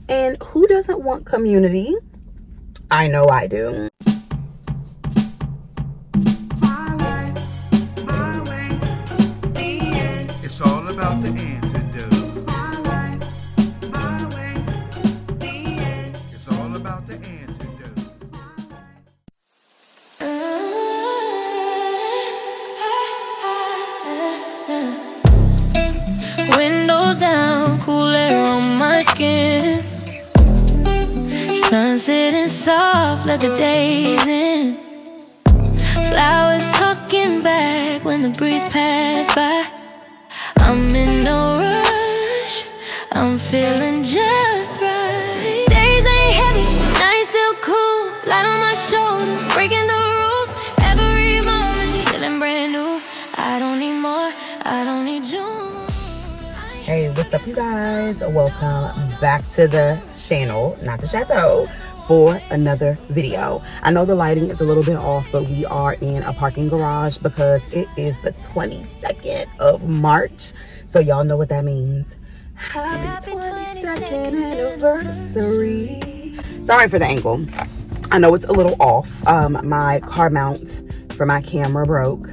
And who doesn't want community? I know I do. It's all about the antidote. It's all about the antidote. Windows down, cool air on my skin. Sun sitting soft, let the days in. Flowers talking back when the breeze passed by. I'm in no rush, I'm feeling just right. Days ain't heavy, nights still cool. Light on my shoulders, breaking the rules. Every moment feeling brand new. I don't need more, I don't need you. Hey, what's up, you guys? Welcome back to the channel, not the chateau, for another video. I know the lighting is a little bit off, but we are in a parking garage because it is the 22nd of March. So y'all know what that means. Happy 22nd anniversary. Sorry for the angle. I know it's a little off. My car mount for my camera broke.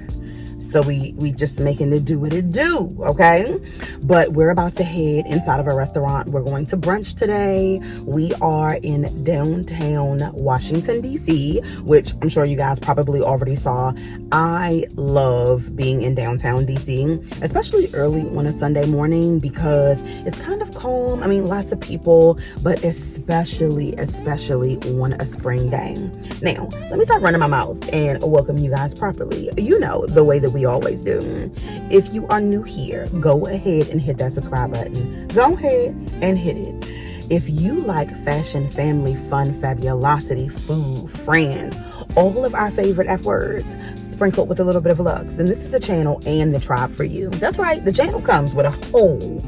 So we just making it do what it do, okay? But we're about to head inside of a restaurant. We're going to brunch today. We are in downtown Washington, D.C., which I'm sure you guys probably already saw. I love being in downtown D.C., especially early on a Sunday morning because it's kind of calm. I mean, lots of people, but especially on a spring day. Now, let me stop running my mouth and welcome you guys properly. You know, the way that we always do. If you are new here, go ahead and hit that subscribe button. Go ahead and hit it. If you like fashion, family, fun, fabulosity, food, friends, all of our favorite F words sprinkled with a little bit of Luxe, then this is a channel and the tribe for you. That's right, the channel comes with a whole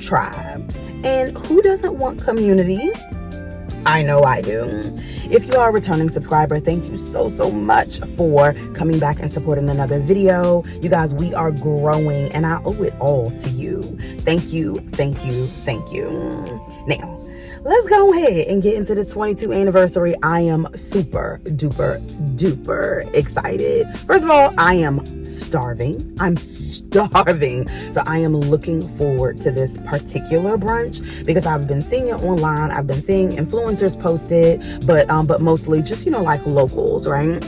tribe. And who doesn't want community? I know I do. If you are a returning subscriber, thank you so much for coming back and supporting another video. You guys, we are growing and I owe it all to you. Thank you. Now, let's go ahead and get into this 22nd anniversary. I am super duper excited. First of all, I am starving. So I am looking forward to this particular brunch because I've been seeing it online. I've been seeing influencers post it, but mostly just, you know, like locals, right?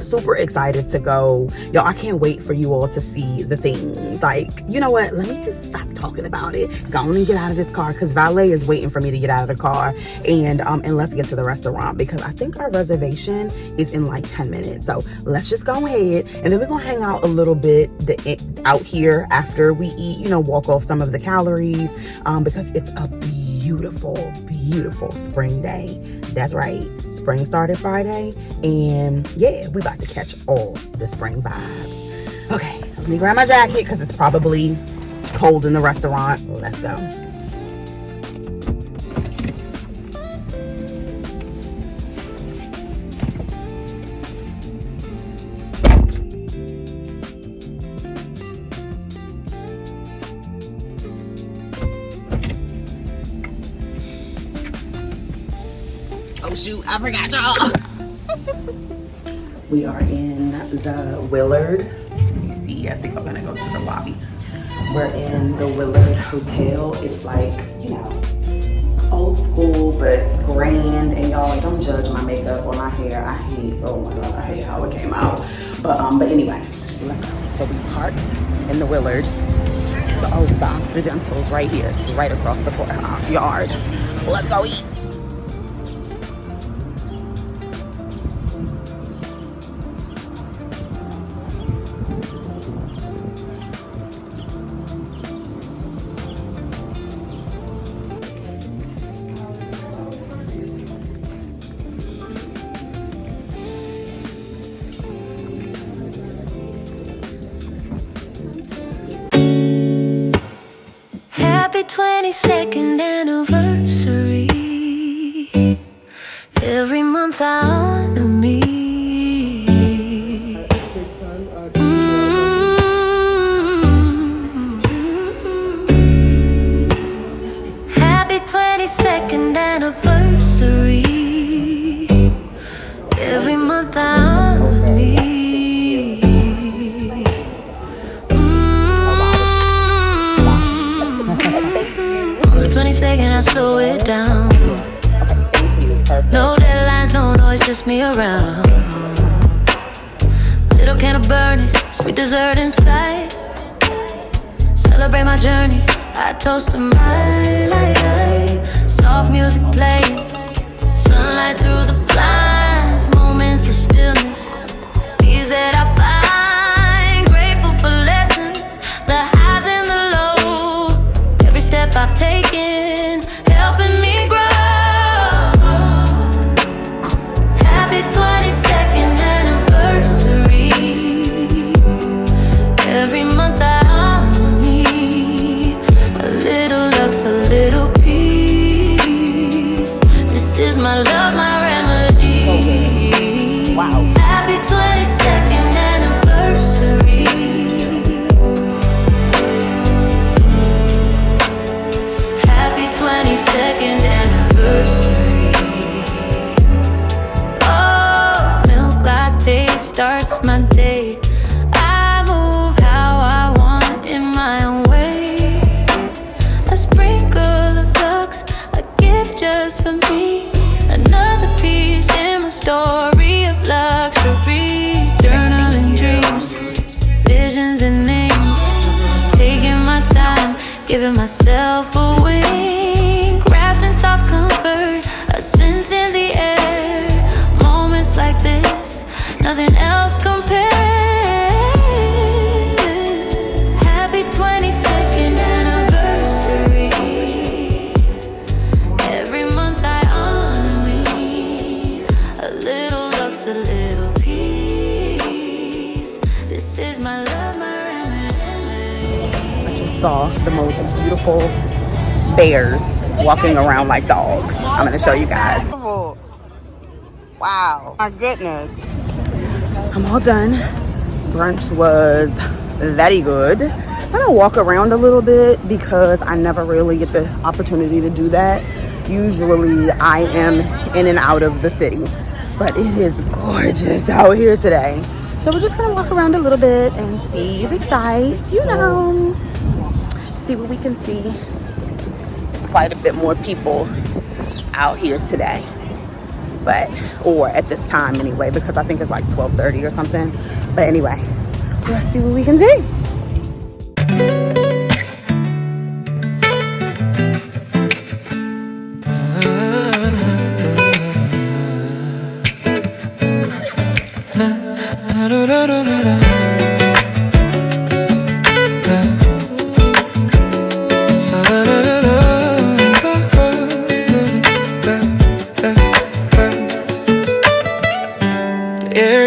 Super excited to go. Y'all, I can't wait for you all to see the things. Like, you know what? Let me just stop talking about it. Go on and get out of this car because valet is waiting for me to get out of the car. And let's get to the restaurant because I think our reservation is in like 10 minutes. So let's just go ahead and then we're going to hang out a little bit out here after we eat, you know, walk off some of the calories because it's a beautiful spring day. That's right, spring started Friday, and yeah, we about to catch all the spring vibes. Okay, let me grab my jacket because it's probably cold in the restaurant. Let's go. Oh shoot, I forgot y'all. We are in the Willard. Let me see, I think I'm gonna go to the lobby. We're in the Willard Hotel. It's like, you know, old school, but grand. And y'all, don't judge my makeup or my hair. I hate, oh my God, I hate how it came out. But anyway, let's go. So we parked in the Willard. The Occidental's right here. It's right across the yard. Let's go eat. Happy 22nd anniversary. Every month I honor me. Happy 22nd 22nd anniversary. Every month I honor me. On the 22nd I slow it down. No deadlines, no noise, just me around. Little candle burning, sweet dessert inside. Celebrate my journey, I toast to my life. Soft music playing, sunlight through the blinds. Moments of stillness, these that I find. Grateful for lessons, the highs and the lows. Every step I've taken, helping me grow. Happy 22nd anniversary. Every month I honor me. A little Luxe, a little peace. This is my love, my remedy. Wow. Happy 22nd anniversary. Happy 22nd anniversary. Oh, milk latte starts my day. I move how I want in my own way. A sprinkle of Luxe, a gift just for me. Another piece in my story of luxury. Journaling dreams, visions and names. Taking my time, giving myself a wing. Wrapped in soft comfort, a scent in the air. Moments like this, nothing else compares. Happy 22nd anniversary. Every month I honor me. A little Luxe, a little peace. This is my love, my remedy. I just saw the most beautiful bears walking around like dogs. I'm gonna show you guys. Wow, my goodness. I'm all done. Brunch was very good. I'm gonna walk around a little bit because I never really get the opportunity to do that. Usually I am in and out of the city, but it is gorgeous out here today. So we're just gonna walk around a little bit and see the sights, you know, see what we can see. It's quite a bit more people out here today, or at this time anyway, because I think it's like 12:30 or something. But anyway, let's see what we can see.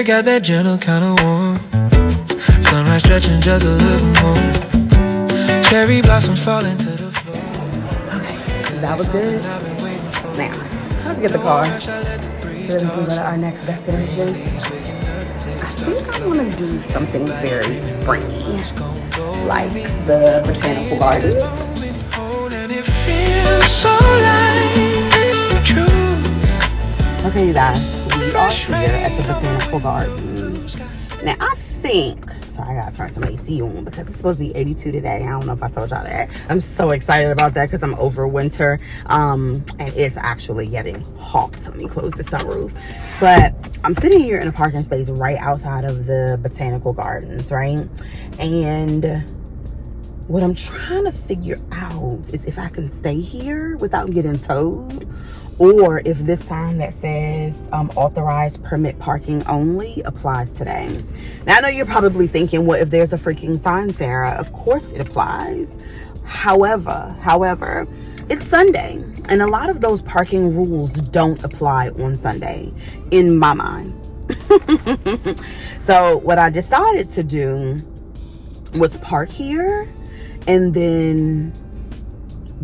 Got that gentle kind of warm. Sunrise stretching just a little more. Cherry blossoms falling to the floor. Okay, that was good. Now, let's get the car so that we can go to our next destination. I think I want to do something very springy, like the Botanical Gardens. Okay, you guys, we are here at the Botanical Gardens. Now, I think, sorry, I gotta turn some AC on because it's supposed to be 82 today. I don't know if I told y'all that. I'm so excited about that because I'm over winter, and it's actually getting hot. Let me close the sunroof. But I'm sitting here in a parking space right outside of the Botanical Gardens, right? And what I'm trying to figure out is if I can stay here without getting towed, or if this sign that says authorized permit parking only applies today. Now, I know you're probably thinking, well, if there's a freaking sign, Sarah, of course it applies. However, it's Sunday, and a lot of those parking rules don't apply on Sunday, in my mind. So what I decided to do was park here and then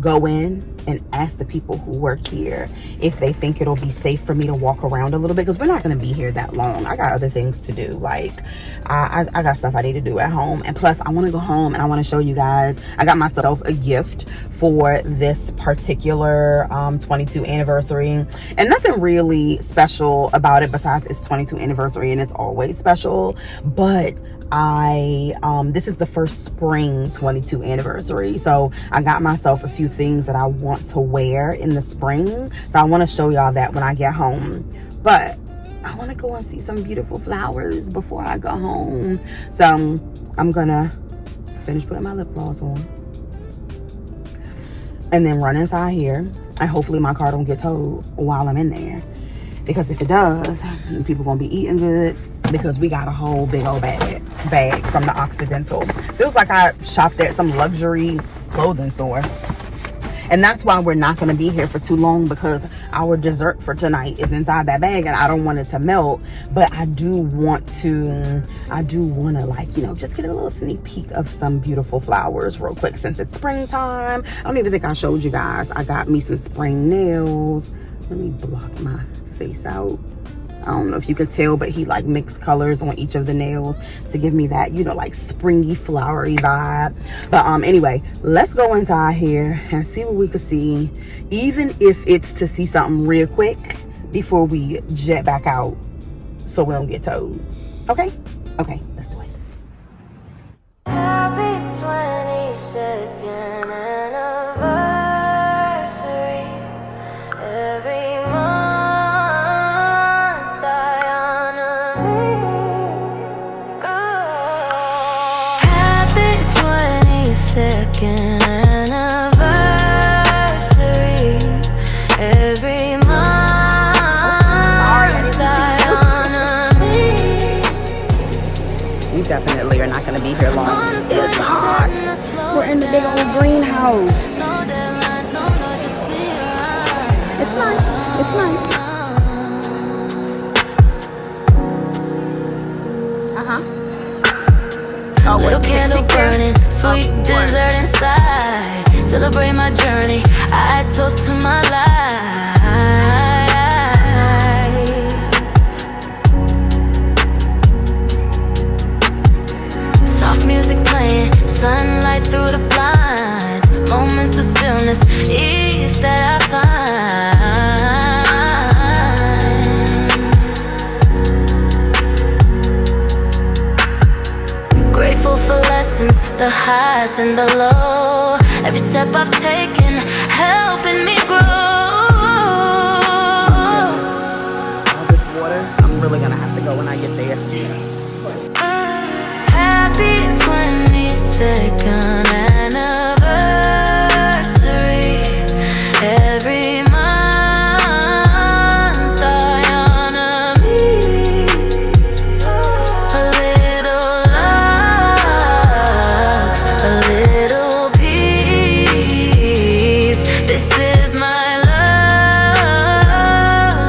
go in and ask the people who work here if they think it'll be safe for me to walk around a little bit, because we're not going to be here that long. I got other things to do. Like I got stuff I need to do at home, and plus I want to go home and I want to show you guys. I got myself a gift for this particular 22 anniversary, and nothing really special about it besides it's 22 anniversary and it's always special. But this is the first spring 22 anniversary, so I got myself a few things that I want to wear in the spring, so I want to show y'all that when I get home. But I want to go and see some beautiful flowers before I go home, so I'm gonna finish putting my lip gloss on and then run inside here, and hopefully my car don't get towed while I'm in there, because if it does, people gonna be eating good, because we got a whole big old bag from the Occidental. Feels like I shopped at some luxury clothing store. And that's why we're not going to be here for too long, because our dessert for tonight is inside that bag and I don't want it to melt. But I do want to like, you know, just get a little sneak peek of some beautiful flowers real quick, since it's springtime. I don't even think I showed you guys. I got me some spring nails. Let me block my face out. I don't know if you can tell, but he like mixed colors on each of the nails to give me that, you know, like springy, flowery vibe. But anyway, let's go inside here and see what we can see, even if it's to see something real quick before we jet back out, so we don't get towed. Okay, let's do it. Happy 22nd anniversary. Every month I honor you. Happy 22nd anniversary. Every month I honor me. We definitely are not going to be here long. It's hot. We're in the big old greenhouse. It's nice. It's nice. Oh, Little candle burning, sweet dessert inside. Celebrate my journey, I toast to my life. Soft music playing, sunlight through the blinds. Moments of stillness, ease that I find. Grateful for lessons, the highs and the low. Every step I've taken, helping me grow. All this water, I'm really gonna have to go when I get there. Happy 22nd anniversary. Every month I honor me. A little love, a little peace. This is my love,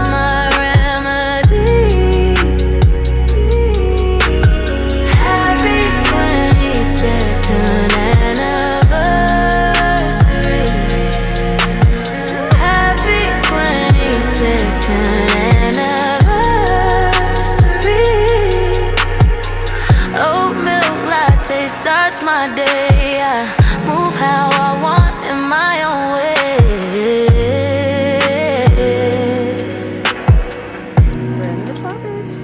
my remedy. Happy 22nd anniversary. Happy 22nd anniversary. Oat milk latte starts my day. I move how I want in my own way. We're in the tropics.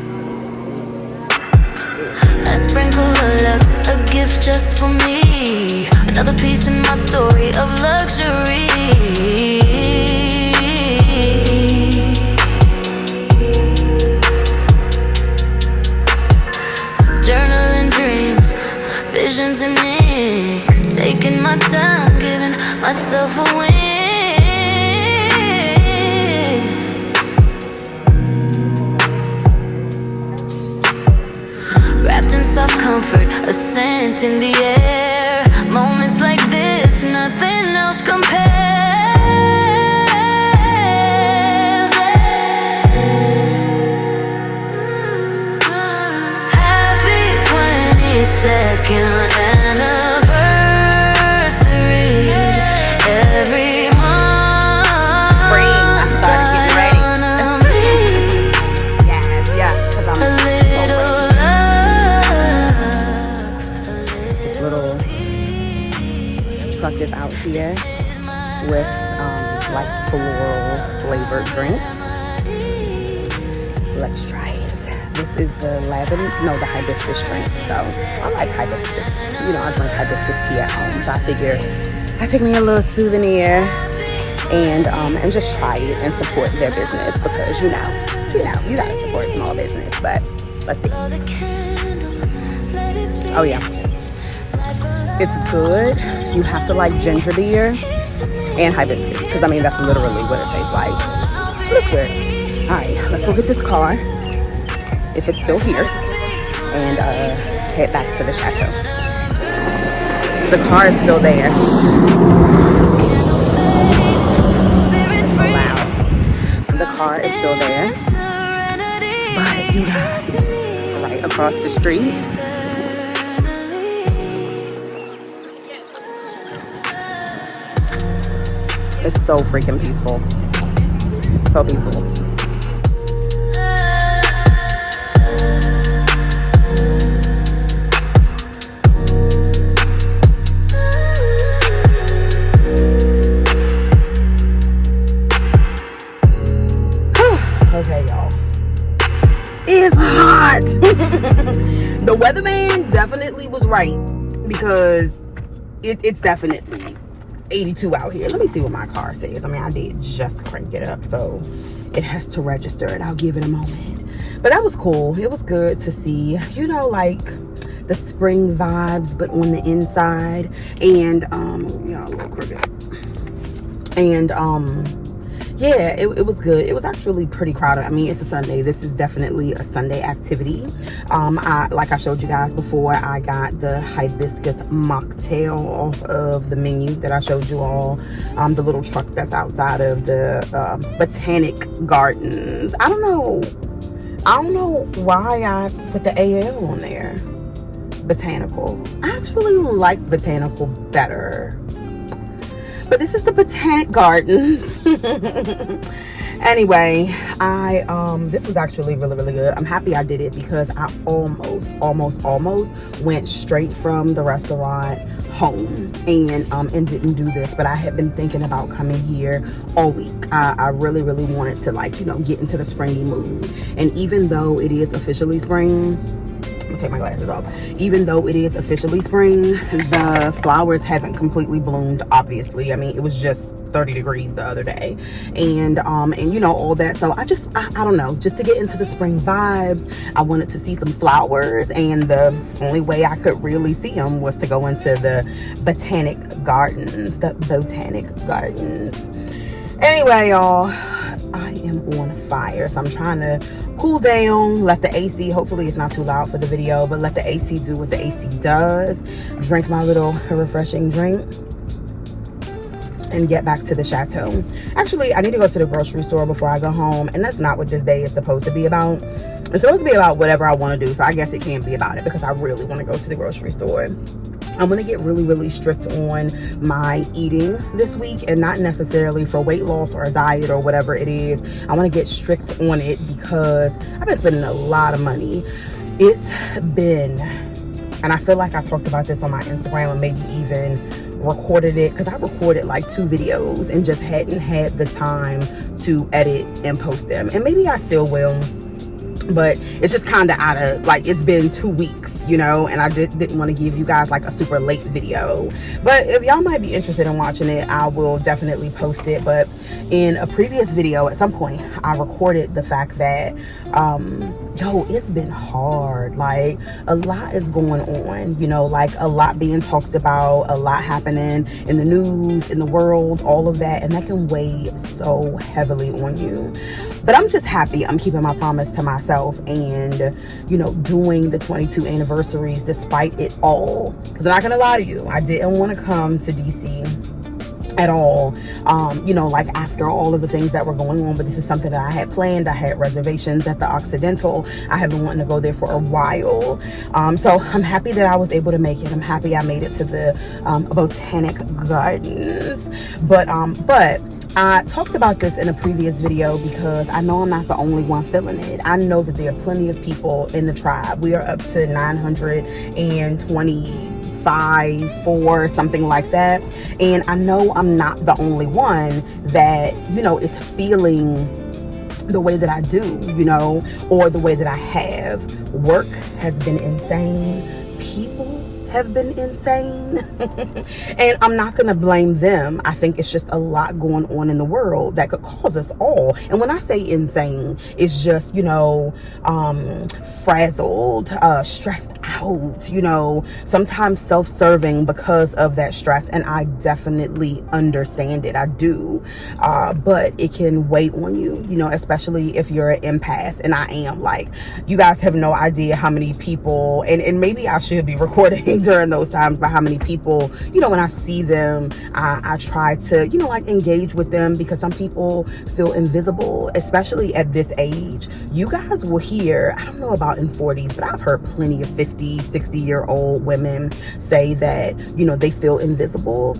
I sprinkle a Luxe, a gift just for me. Another piece in my story of luxury. Journaling dreams, visions in ink. Taking my time, giving myself a win. Wrapped in soft comfort, a scent in the air. Moments like this, nothing else compares. Happy 22nd anniversary. Every month flavored drinks. Let's try it. This is the the hibiscus drink. So I like hibiscus. You know, I drink hibiscus tea at home. So I figure I take me a little souvenir and just try it and support their business, because you gotta support small business. But let's see. Oh yeah, it's good. You have to like ginger beer and hibiscus, because I mean that's literally what it tastes like. But it's good. All right, let's look at this car, if it's still here, and head back to the chateau. The car is still there. It's so loud. The car is still there. But you guys, right across the street, it's so freaking peaceful. So peaceful. Okay, y'all. It's hot. The weatherman definitely was right, because it's definitely 82 out here. Let me see what my car says. I mean, I did just crank it up, so it has to register it. I'll give it a moment. But that was cool. It was good to see, you know, like the spring vibes, but on the inside. And a little crooked. And yeah, it was good. It was actually pretty crowded. I mean, it's a Sunday. This is definitely a Sunday activity. Like I showed you guys before, I got the hibiscus mocktail off of the menu that I showed you all. The little truck that's outside of the Botanic Gardens. I don't know why I put the AL on there. Botanical. I actually like botanical better. But this is the Botanic Gardens. Anyway, this was actually really, really good. I'm happy I did it, because I almost went straight from the restaurant home and didn't do this. But I had been thinking about coming here all week. I really, really wanted to, like, you know, get into the springy mood. And even though it is officially spring, I'm gonna take my glasses off. Even though it is officially spring, the flowers haven't completely bloomed, obviously. I mean, it was just 30 degrees the other day, and you know, all that. So I don't know, just to get into the spring vibes, I wanted to see some flowers, and the only way I could really see them was to go into the Botanic Gardens. Anyway, y'all, I am on fire, so I'm trying to cool down, let the AC, hopefully it's not too loud for the video, but let the AC do what the AC does, drink my little refreshing drink, and get back to the chateau. Actually, I need to go to the grocery store before I go home, and that's not what this day is supposed to be about. It's supposed to be about whatever I want to do, so I guess it can't be about it, because I really want to go to the grocery store. I'm going to get really, really strict on my eating this week, and not necessarily for weight loss or a diet or whatever it is. I want to get strict on it because I've been spending a lot of money. It's been, and I feel like I talked about this on my Instagram, or maybe even recorded it, because I recorded like 2 videos and just hadn't had the time to edit and post them. And maybe I still will, but it's just kind of out of, like, it's been 2 weeks, you know, and I didn't want to give you guys like a super late video. But if y'all might be interested in watching it, I will definitely post it. But in a previous video at some point, I recorded the fact that it's been hard. Like, a lot is going on, you know, like a lot being talked about, a lot happening in the news, in the world, all of that, and that can weigh so heavily on you. But I'm just happy I'm keeping my promise to myself and, you know, doing the 22 anniversaries despite it all. Because I'm not gonna lie to you, I didn't want to come to DC at all, you know, like after all of the things that were going on. But this is something that I had planned. I had reservations at the Occidental. I have been wanting to go there for a while. So I'm happy that I was able to make it. I'm happy I made it to the Botanic Gardens. But I talked about this in a previous video because I know I'm not the only one feeling it. I know that there are plenty of people in the tribe. We are up to 926 5, 4, something like that. And I know I'm not the only one that, is feeling the way that I do, or the way that I have. Work has been insane. People have been insane. And I'm not gonna blame them. I think it's just a lot going on in the world that could cause us all. And when I say insane, it's just, frazzled, stressed out, sometimes self-serving because of that stress. And I definitely understand it. I do. But it can weigh on you, especially if you're an empath. And I am. Like, you guys have no idea how many people, and maybe I should be recording during those times, but how many people, when I see them, I try to, engage with them, because some people feel invisible, especially at this age. You guys will hear, I don't know about in 40s, but I've heard plenty of 50, 60-year-old women say that, they feel invisible.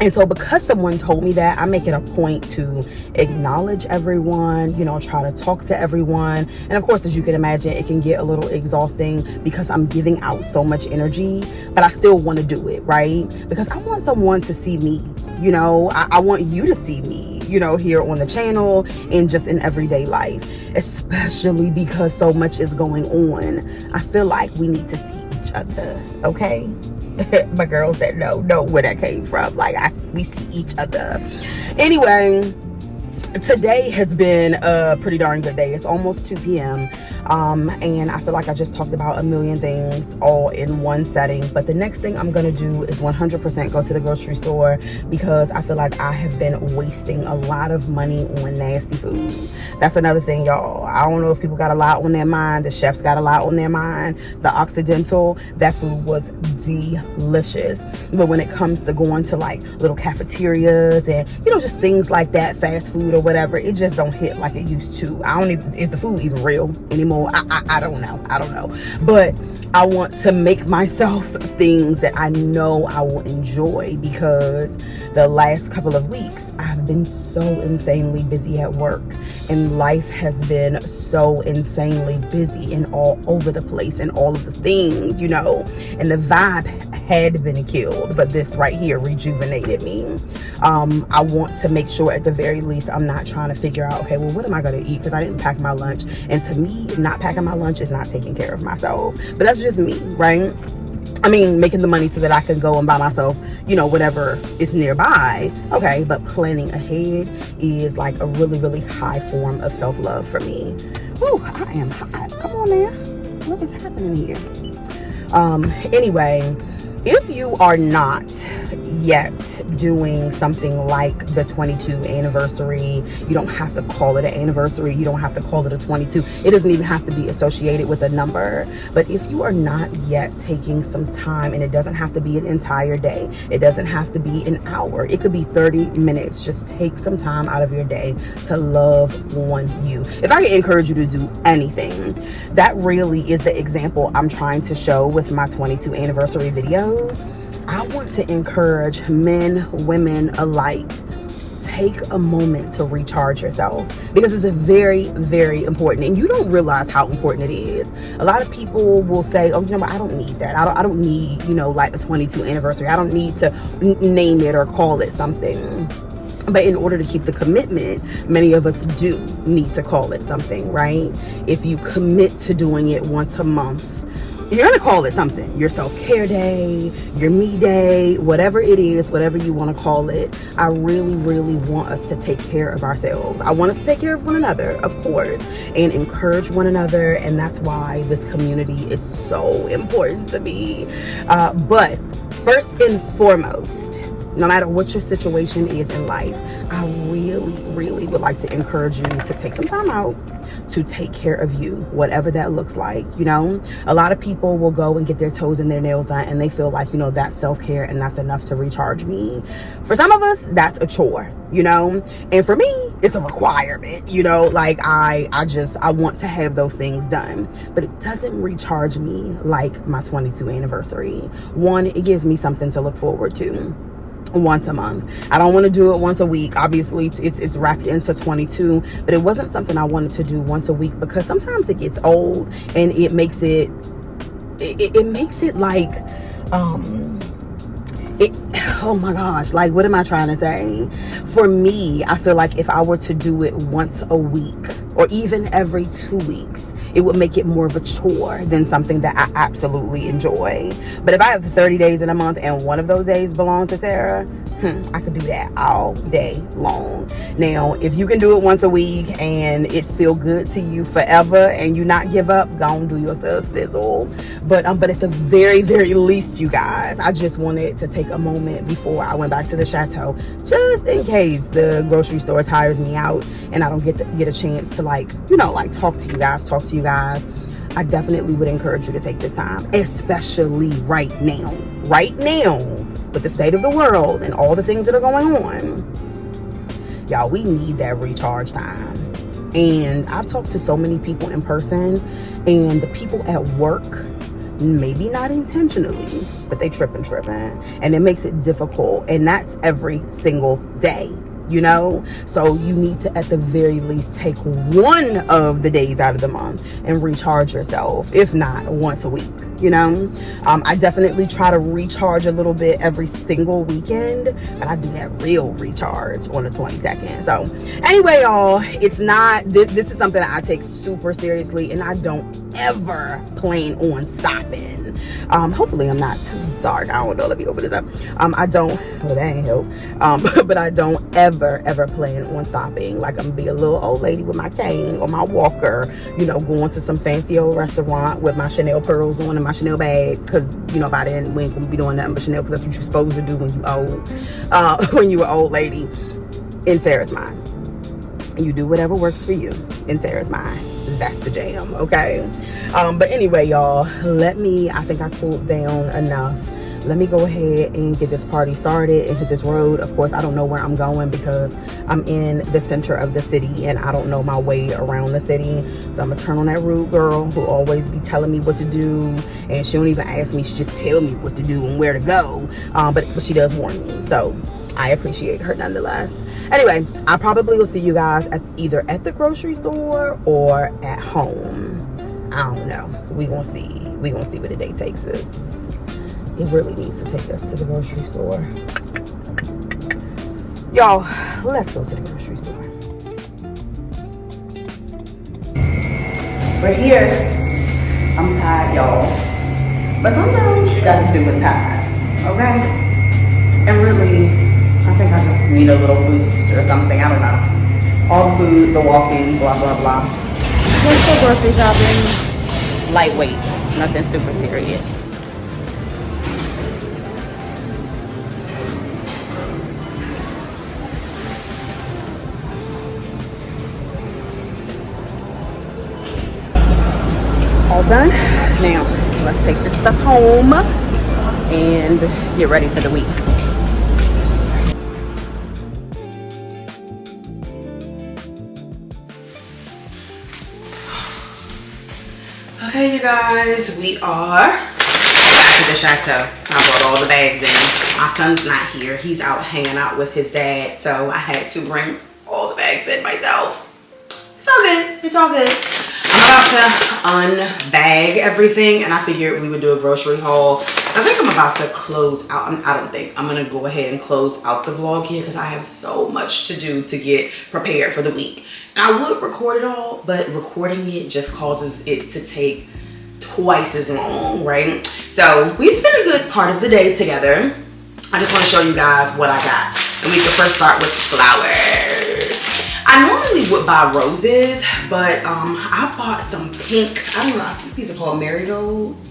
And so because someone told me that, I make it a point to acknowledge everyone, try to talk to everyone. And of course, as you can imagine, it can get a little exhausting because I'm giving out so much energy, but I still want to do it, right? Because I want someone to see me, I want you to see me, here on the channel and just in everyday life, especially because so much is going on. I feel like we need to see each other, okay? My girls that know where that came from. Like, we see each other. Anyway, today has been a pretty darn good day. It's almost 2 p.m. And I feel like I just talked about a million things all in one setting. But the next thing I'm going to do is 100% go to the grocery store, because I feel like I have been wasting a lot of money on nasty food. That's another thing, y'all. I don't know if people got a lot on their mind. The chefs got a lot on their mind. The Occidental, that food was delicious. But when it comes to going to like little cafeterias and, just things like that, fast food or whatever, it just don't hit like it used to. Is the food even real anymore? I don't know. But I want to make myself things that I know I will enjoy, because the last couple of weeks I've been so insanely busy at work, and life has been so insanely busy and all over the place, and all of the things, and the vibe had been killed, but this right here rejuvenated me. I want to make sure at the very least I'm not trying to figure out, okay, well, what am I going to eat, because I didn't pack my lunch. And to me, not packing my lunch is not taking care of myself. But that's just me, right? I mean, making the money so that I can go and buy myself, whatever is nearby. Okay, but planning ahead is like a really, really high form of self-love for me. Whew, I am hot. Come on now. What is happening here? Anyway, if you are not yet doing something like the 22 anniversary, you don't have to call it an anniversary, you don't have to call it a 22, it doesn't even have to be associated with a number. But if you are not yet taking some time, and it doesn't have to be an entire day, it doesn't have to be an hour, it could be 30 minutes, just take some time out of your day to love on you. If I can encourage you to do anything, that really is the example I'm trying to show with my 22 anniversary videos. I want to encourage men, women alike, take a moment to recharge yourself, because it's a very, very important, and you don't realize how important it is. A lot of people will say, oh, I don't need that. I don't need, like the 22 anniversary. I don't need to name it or call it something. But in order to keep the commitment, many of us do need to call it something, right? If you commit to doing it once a month, you're going to call it something. Your self-care day, your me day, whatever it is, whatever you want to call it. I really, really want us to take care of ourselves. I want us to take care of one another, of course, and encourage one another. And that's why this community is so important to me. But first and foremost, no matter what your situation is in life, I really, really would like to encourage you to take some time out to take care of you, whatever that looks like. A lot of people will go and get their toes and their nails done, and they feel like, that's self-care and that's enough to recharge me. For some of us, that's a chore, and for me, it's a requirement, like I want to have those things done, but it doesn't recharge me like my 22 anniversary. One, it gives me something to look forward to once a month. I don't want to do it once a week. Obviously, it's wrapped into 22, but it wasn't something I wanted to do once a week, because sometimes it gets old, and it makes it like Oh my gosh, like, what am I trying to say? For me, I feel like if I were to do it once a week or even every 2 weeks, it would make it more of a chore than something that I absolutely enjoy. But if I have 30 days in a month and one of those days belong to Sarah, I could do that all day long. Now, if you can do it once a week and it feel good to you forever and you not give up, go and do your thug fizzle. But at the very, very least, you guys, I just wanted to take a moment before I went back to the chateau, just in case the grocery store tires me out and I don't get a chance to talk to you guys. I definitely would encourage you to take this time, especially right now, with the state of the world and all the things that are going on. Y'all, we need that recharge time. And I've talked to so many people in person, and the people at work, maybe not intentionally, but they tripping, and it makes it difficult. And that's every single day, so you need to at the very least take one of the days out of the month and recharge yourself, if not once a week. I definitely try to recharge a little bit every single weekend, but I do that real recharge on the 22nd. So anyway, y'all, it's not this is something that I take super seriously, and I don't ever plan on stopping. Hopefully I'm not too dark. I don't know, let me open this up. I don't, well, that ain't help. But I don't ever plan on stopping. Like, I'm gonna be a little old lady with my cane or my walker, going to some fancy old restaurant with my Chanel pearls on and my Chanel bag, because by then we ain't gonna be doing nothing but Chanel, because that's what you're supposed to do when you old, when you an old lady in Sarah's mind. You do whatever works for you in Sarah's mind. That's the jam, okay? But anyway, y'all, I think I cooled down enough. Let me go ahead and get this party started and hit this road. Of course, I don't know where I'm going because I'm in the center of the city and I don't know my way around the city. So I'm gonna turn on that rude girl who always be telling me what to do, and she don't even ask me, she just tell me what to do and where to go. But she does warn me, so I appreciate her nonetheless. Anyway, I probably will see you guys either at the grocery store or at home. I don't know. We gonna see where the day takes us. It really needs to take us to the grocery store. Y'all, let's go to the grocery store. We're here. I'm tired, y'all. But sometimes you gotta do it tired, okay? And really, I think I just need a little boost or something. I don't know. All the food, the walking, blah, blah, blah. Let's go grocery shopping. Lightweight. Nothing super serious. All done. Now, let's take this stuff home and get ready for the week. Okay, you guys, we are back at the chateau. I brought all the bags in. My son's not here. He's out hanging out with his dad, so I had to bring all the bags in myself. It's all good. It's all good. I'm about to unbag everything, and I figured we would do a grocery haul. I think I'm about to close out. I'm gonna go ahead and close out the vlog here because I have so much to do to get prepared for the week. And I would record it all, but recording it just causes it to take twice as long, right? So we spent a good part of the day together. I just want to show you guys what I got. And we can first start with flowers. I normally would buy roses, but I bought some pink, I don't know, I think these are called marigolds.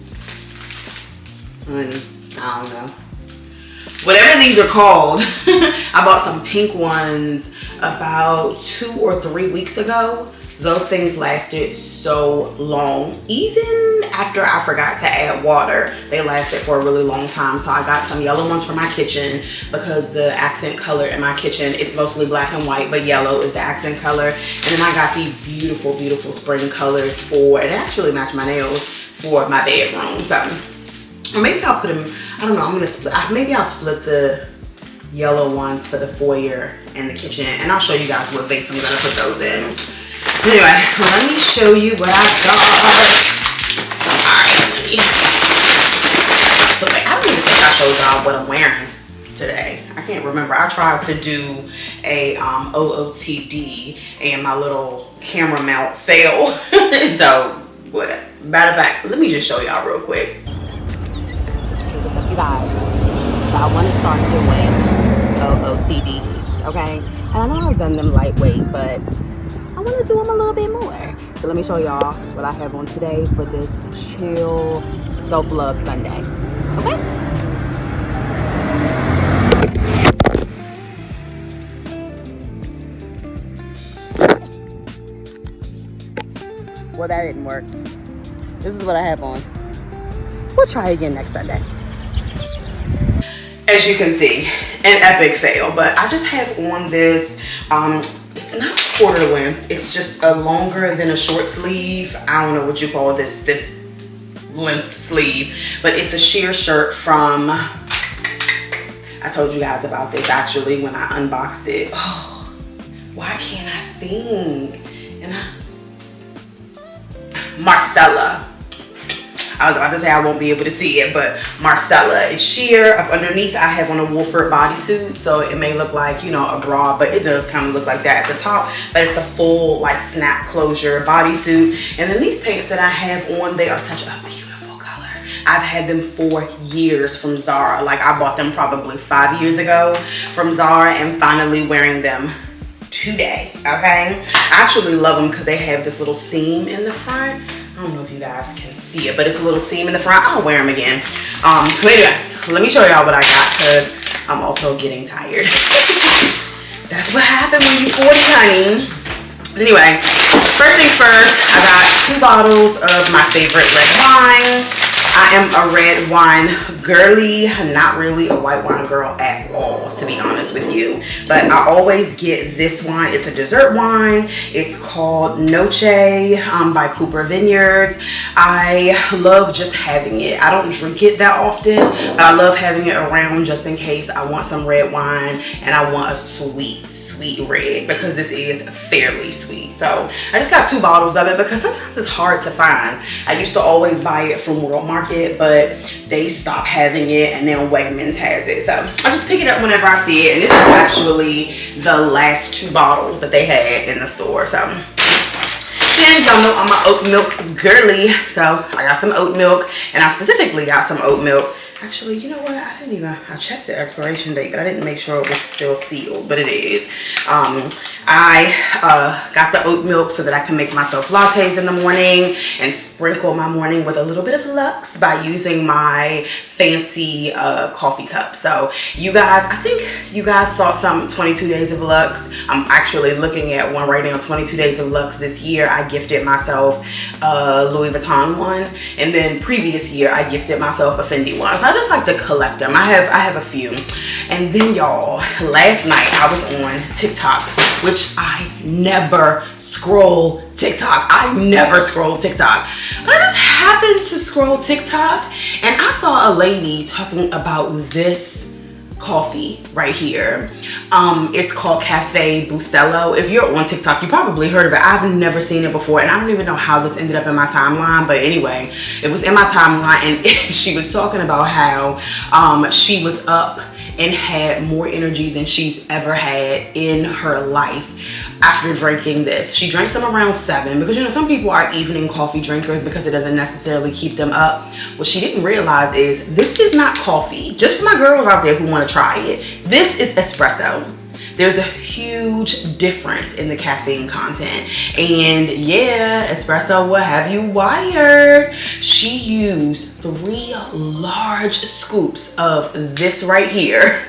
I don't know. Whatever these are called, I bought some pink ones about 2 or 3 weeks ago. Those things lasted so long. Even after I forgot to add water, they lasted for a really long time. So I got some yellow ones for my kitchen because the accent color in my kitchen, it's mostly black and white, but yellow is the accent color. And then I got these beautiful, beautiful spring colors for, it actually matched my nails, for my bedroom. So, or maybe I'll put them, I don't know, I'm gonna split, maybe I'll split the yellow ones for the foyer and the kitchen, and I'll show you guys what vase I'm gonna put those in. Anyway, let me show you what I got. Alright, I don't even I showed y'all what I'm wearing today. I can't remember. I tried to do a OOTD and my little camera mount failed. So, what? Matter of fact, let me just show y'all real quick. What's up, you guys? So I want to start doing OOTDs, okay? And I know I've done them lightweight, but I want to do them a little bit more. So let me show y'all what I have on today for this chill self-love Sunday, okay? Well, that didn't work. This is what I have on. We'll try again next Sunday. As you can see, an epic fail, but I just have on this, it's not quarter length, it's just a longer than a short sleeve. I don't know what you call this length sleeve, but it's a sheer shirt from, I told you guys about this actually when I unboxed it. Oh, why can't I think? Marcella. I was about to say I won't be able to see it, but Marcella. It's sheer. Up underneath I have on a Wolford bodysuit, so it may look like, you know, a bra, but it does kind of look like that at the top. But it's a full like snap closure bodysuit. And then these pants that I have on, they are such a beautiful color. I've had them for years from Zara. Like I bought them probably 5 years ago from Zara and finally wearing them today, okay? I actually love them because they have this little seam in the front. I don't know if you guys can see it, but it's a little seam in the front. I'll wear them again. But anyway, let me show y'all what I got because I'm also getting tired. That's what happened when you're 40, honey. Anyway, first things first, I got 2 bottles of my favorite red wine. I am a red wine girly, not really a white wine girl at all, to be honest with you. But I always get this wine. It's a dessert wine. It's called Noche by Cooper Vineyards. I love just having it. I don't drink it that often, but I love having it around just in case I want some red wine and I want a sweet, sweet red because this is fairly sweet. So I just got 2 bottles of it because sometimes it's hard to find. I used to always buy it from World Market, but they stopped having it and then Wegmans has it. So I just pick it up whenever I see it. And this is actually the last 2 bottles that they had in the store. So then y'all know I'm an oat milk girly. So I got some oat milk and I specifically got some oat milk. Actually, you know what? I checked the expiration date, but I didn't make sure it was still sealed, but it is. I got the oat milk so that I can make myself lattes in the morning and sprinkle my morning with a little bit of Luxe by using my fancy coffee cup. So you guys, I think you guys saw some 22 Days of Luxe. I'm actually looking at one right now, 22 Days of Luxe this year. I gifted myself a Louis Vuitton one, and then previous year I gifted myself a Fendi one. So I just like to collect them. I have a few. And then y'all, last night I was on TikTok, which I never scroll TikTok. I never scroll TikTok. But I just happened to scroll TikTok and I saw a lady talking about this coffee right here. It's called Cafe Bustelo. If you're on TikTok, you probably heard of it. I've never seen it before and I don't even know how this ended up in my timeline, but anyway, it was in my timeline and she was talking about how she was up and had more energy than she's ever had in her life after drinking this. She drank some around 7 because, you know, some people are evening coffee drinkers because it doesn't necessarily keep them up. What she didn't realize is this is not coffee. Just for my girls out there who want to try it, this is espresso. There's a huge difference in the caffeine content. And yeah, espresso will have you wired. She used 3 large scoops of this right here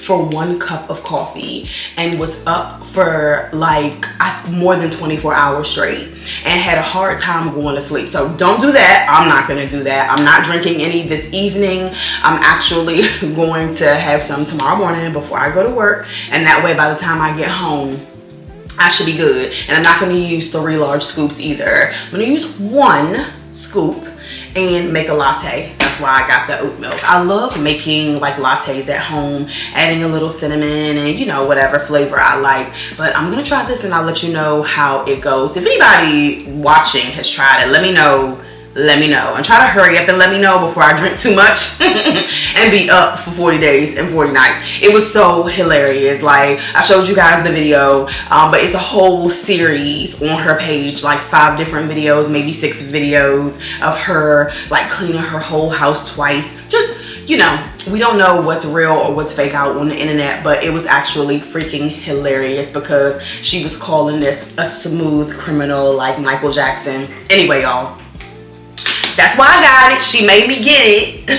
for 1 cup of coffee and was up for like more than 24 hours straight and had a hard time going to sleep. So don't do that. I'm not gonna do that. I'm not drinking any this evening. I'm actually going to have some tomorrow morning before I go to work, and that way by the time I get home I should be good. And I'm not gonna use 3 large scoops either. I'm gonna use 1 scoop and make a latte. That's why I got the oat milk. I love making like lattes at home, adding a little cinnamon and, you know, whatever flavor I like. But I'm gonna try this and I'll let you know how it goes. If anybody watching has tried it, let me know let me know. And try to hurry up and let me know before I drink too much and be up for 40 days and 40 nights. It was so hilarious. Like, I showed you guys the video, but it's a whole series on her page, like 5 different videos, maybe 6 videos of her like cleaning her whole house twice. Just, you know, we don't know what's real or what's fake out on the internet, but it was actually freaking hilarious because she was calling this a smooth criminal like Michael Jackson. Anyway, y'all, that's why I got it. She made me get it.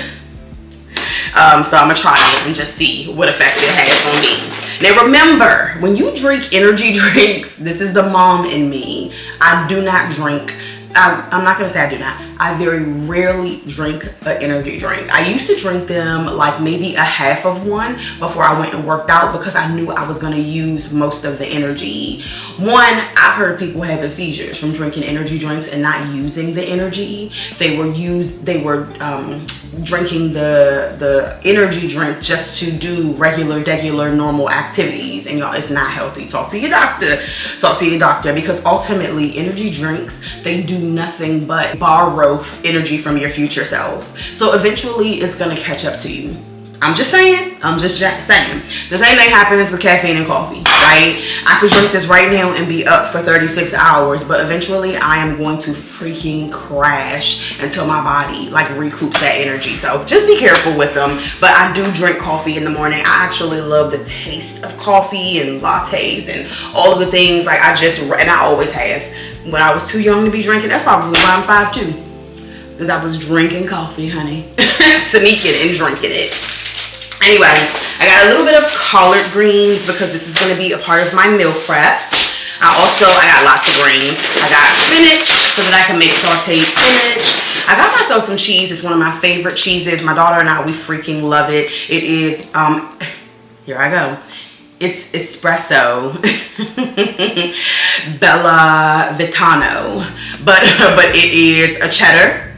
So I'm gonna try it and just see what effect it has on me. Now remember, when you drink energy drinks, this is the mom in me. I do not drink. I'm not gonna say I do not. I very rarely drink an energy drink. I used to drink them like maybe a half of one before I went and worked out because I knew I was gonna use most of the energy. One, I've heard people having seizures from drinking energy drinks and not using the energy. They were drinking the energy drink just to do regular normal activities, and y'all, it's not healthy. Talk to your doctor because ultimately energy drinks, they do nothing but borrow energy from your future self. So eventually it's gonna catch up to you. I'm just saying. The same thing happens with caffeine and coffee, right? I could drink this right now and be up for 36 hours, but eventually I am going to freaking crash until my body like recoups that energy. So just be careful with them. But I do drink coffee in the morning. I actually love the taste of coffee and lattes and all of the things. Like and I always have. When I was too young to be drinking, that's probably why I'm 5'2". Because I was drinking coffee, honey. Sneaking and drinking it. Anyway, I got a little bit of collard greens because this is going to be a part of my meal prep. I got lots of greens. I got spinach so that I can make sauteed spinach. I got myself some cheese. It's one of my favorite cheeses. My daughter and I, we freaking love it. It is, here I go. It's espresso. Bella Vitano. But it is a cheddar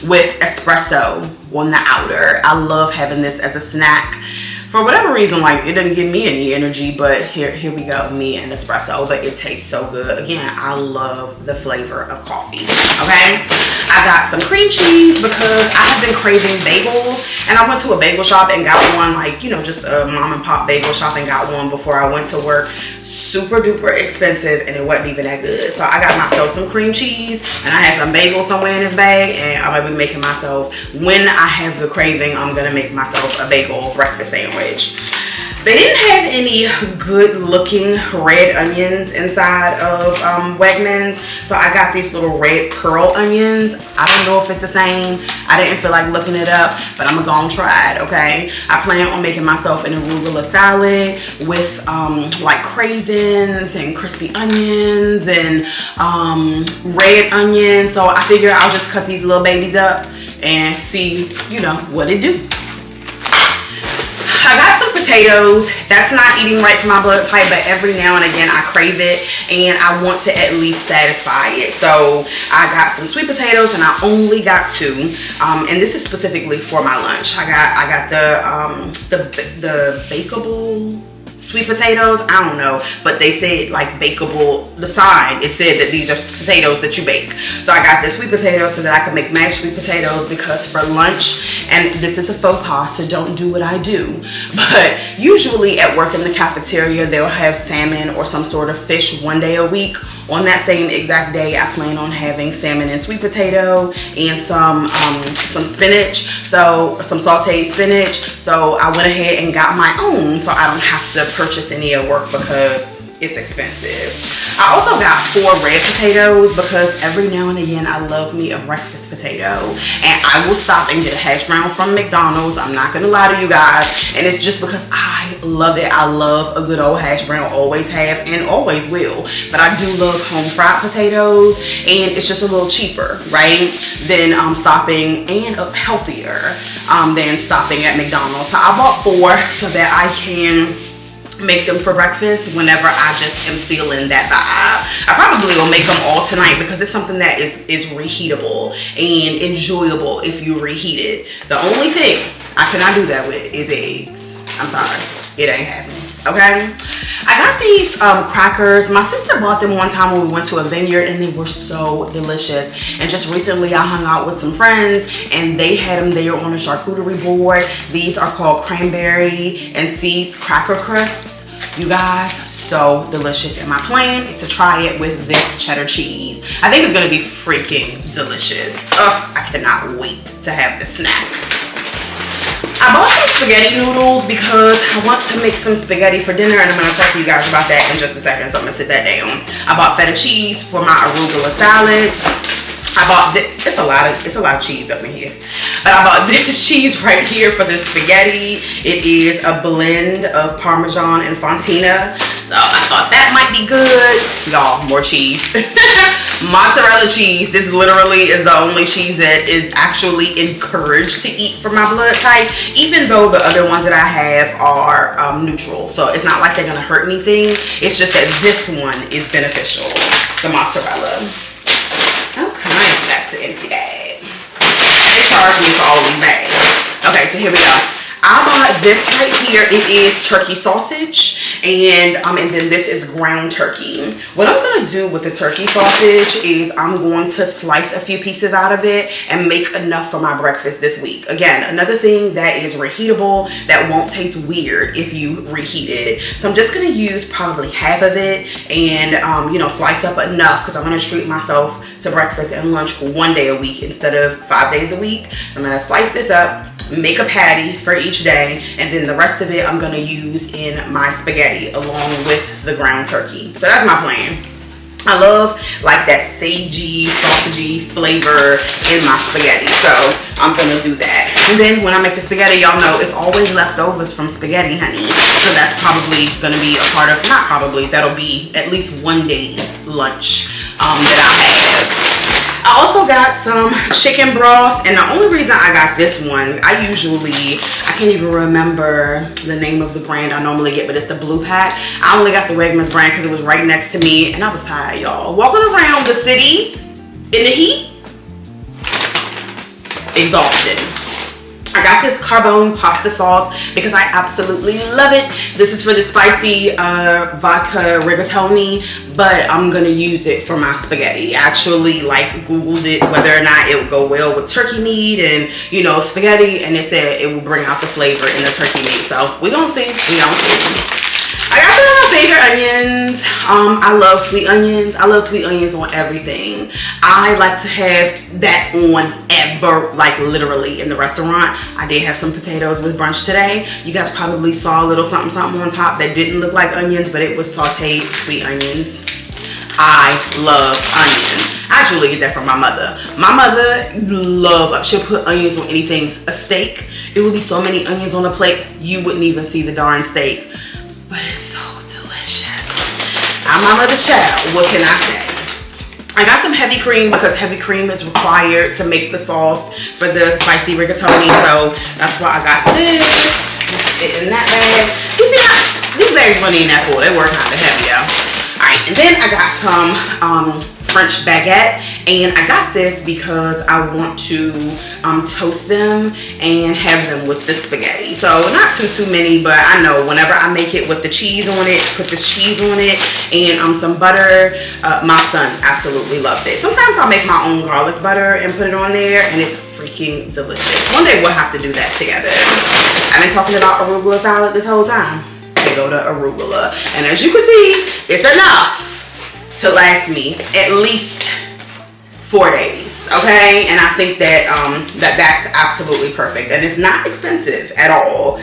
with espresso on the outer. I love having this as a snack. For whatever reason, like, it doesn't give me any energy, but here we go, me and espresso, but it tastes so good. Again, I love the flavor of coffee, okay? I got some cream cheese because I have been craving bagels, and I went to a bagel shop and got one, like, you know, just a mom and pop bagel shop, and got one before I went to work. Super duper expensive, and it wasn't even that good. So I got myself some cream cheese, and I had some bagels somewhere in this bag, and I'm gonna be making myself, when I have the craving, I'm gonna make myself a bagel breakfast sandwich. They didn't have any good looking red onions inside of Wegmans, so I got these little red pearl onions. I don't know if it's the same. I didn't feel like looking it up, but I'm gonna try it, okay? I plan on making myself an arugula salad with like craisins and crispy onions and red onions. So I figure I'll just cut these little babies up and see, you know, what it do. I got some potatoes. That's not eating right for my blood type, but every now and again I crave it and I want to at least satisfy it. So I got some sweet potatoes, and I only got 2. And this is specifically for my lunch. I got the bakeable sweet potatoes. I don't know, but they said like bakeable. The sign, it said that these are potatoes that you bake. So I got the sweet potatoes so that I can make mashed sweet potatoes, because for lunch, and this is a faux pas, so don't do what I do, but usually at work in the cafeteria they'll have salmon or some sort of fish one day a week. On that same exact day, I plan on having salmon and sweet potato and some spinach, so some sauteed spinach. So I went ahead and got my own, so I don't have to purchase any at work because it's expensive. I also got 4 red potatoes because every now and again I love me a breakfast potato, and I will stop and get a hash brown from McDonald's. I'm not gonna lie to you guys, and it's just because I love it. I love a good old hash brown, always have and always will. But I do love home fried potatoes, and it's just a little cheaper, right, than stopping, and healthier than stopping at McDonald's. So I bought 4 so that I can make them for breakfast whenever I just am feeling that vibe. I probably will make them all tonight because it's something that is reheatable and enjoyable if you reheat it. The only thing I cannot do that with is eggs. I'm sorry, it ain't happening. okay? I got these crackers. My sister bought them one time when we went to a vineyard, and they were so delicious. And just recently I hung out with some friends, and they had them there on a charcuterie board. These are called cranberry and seeds cracker crisps. You guys, so delicious. And my plan is to try it with this cheddar cheese. I think it's gonna be freaking delicious. Ugh, I cannot wait to have this snack. I bought some spaghetti noodles because I want to make some spaghetti for dinner, and I'm going to talk to you guys about that in just a second, so I'm going to sit that down. I bought feta cheese for my arugula salad. I bought this, it's a lot of cheese up in here. But I bought this cheese right here for the spaghetti. It is a blend of Parmesan and Fontina. So I thought that might be good. Y'all, more cheese. Mozzarella cheese. This literally is the only cheese that is actually encouraged to eat for my blood type, even though the other ones that I have are neutral. So it's not like they're gonna hurt anything. It's just that this one is beneficial, the mozzarella. Okay, that's an empty bag. They charged me for all these bags. Okay, so here we go. I bought this right here. It is turkey sausage, and then this is ground turkey. What I'm gonna do with the turkey sausage is I'm going to slice a few pieces out of it and make enough for my breakfast this week. Again, another thing that is reheatable that won't taste weird if you reheat it. So I'm just gonna use probably half of it and you know, slice up enough because I'm gonna treat myself to breakfast and lunch one day a week instead of 5 days a week. I'm gonna slice this up, make a patty for each day, and then the rest of it I'm gonna use in my spaghetti along with the ground turkey. So that's my plan. I love like that sagey, sausagey flavor in my spaghetti, so I'm gonna do that. And then when I make the spaghetti, y'all know it's always leftovers from spaghetti, honey. So that's probably gonna be a part of, not probably, that'll be at least one day's lunch that I have. I also got some chicken broth, and the only reason I got this one, I can't even remember the name of the brand I normally get, but it's the blue pack. I only got the Wegmans brand because it was right next to me, and I was tired, y'all. Walking around the city in the heat, exhausted. I got this carbone pasta sauce because I absolutely love it. This is for the spicy vodka rigatoni, but I'm gonna use it for my spaghetti. I actually like Googled it whether or not it would go well with turkey meat and, you know, spaghetti, and it said it would bring out the flavor in the turkey meat. So we gonna see. We gonna see. I got some of my favorite onions. I love sweet onions. I love sweet onions on everything. I like to have that on like literally in the restaurant. I did have some potatoes with brunch today. You guys probably saw a little something on top that didn't look like onions, but it was sauteed sweet onions. I love onions. I actually get that from my mother. My mother she'll put onions on anything. A steak, it would be so many onions on a plate, you wouldn't even see the darn steak. But it's so delicious. I'm my mother's child. What can I say? I got some heavy cream because heavy cream is required to make the sauce for the spicy rigatoni. So that's why I got this. Fit in that bag. You see, these bags money in that full. They work out the heavy, y'all. All right, and then I got some French baguette, and I got this because I want to toast them and have them with the spaghetti. So not too many, but I know whenever I make it with the cheese on it, put this cheese on it and some butter, my son absolutely loves it. Sometimes I'll make my own garlic butter and put it on there, and it's freaking delicious. One day we'll have to do that together. I've been talking about arugula salad this whole time. I go to arugula, and as you can see, it's enough to last me at least 4 days, okay? And I think that that's absolutely perfect, and it's not expensive at all.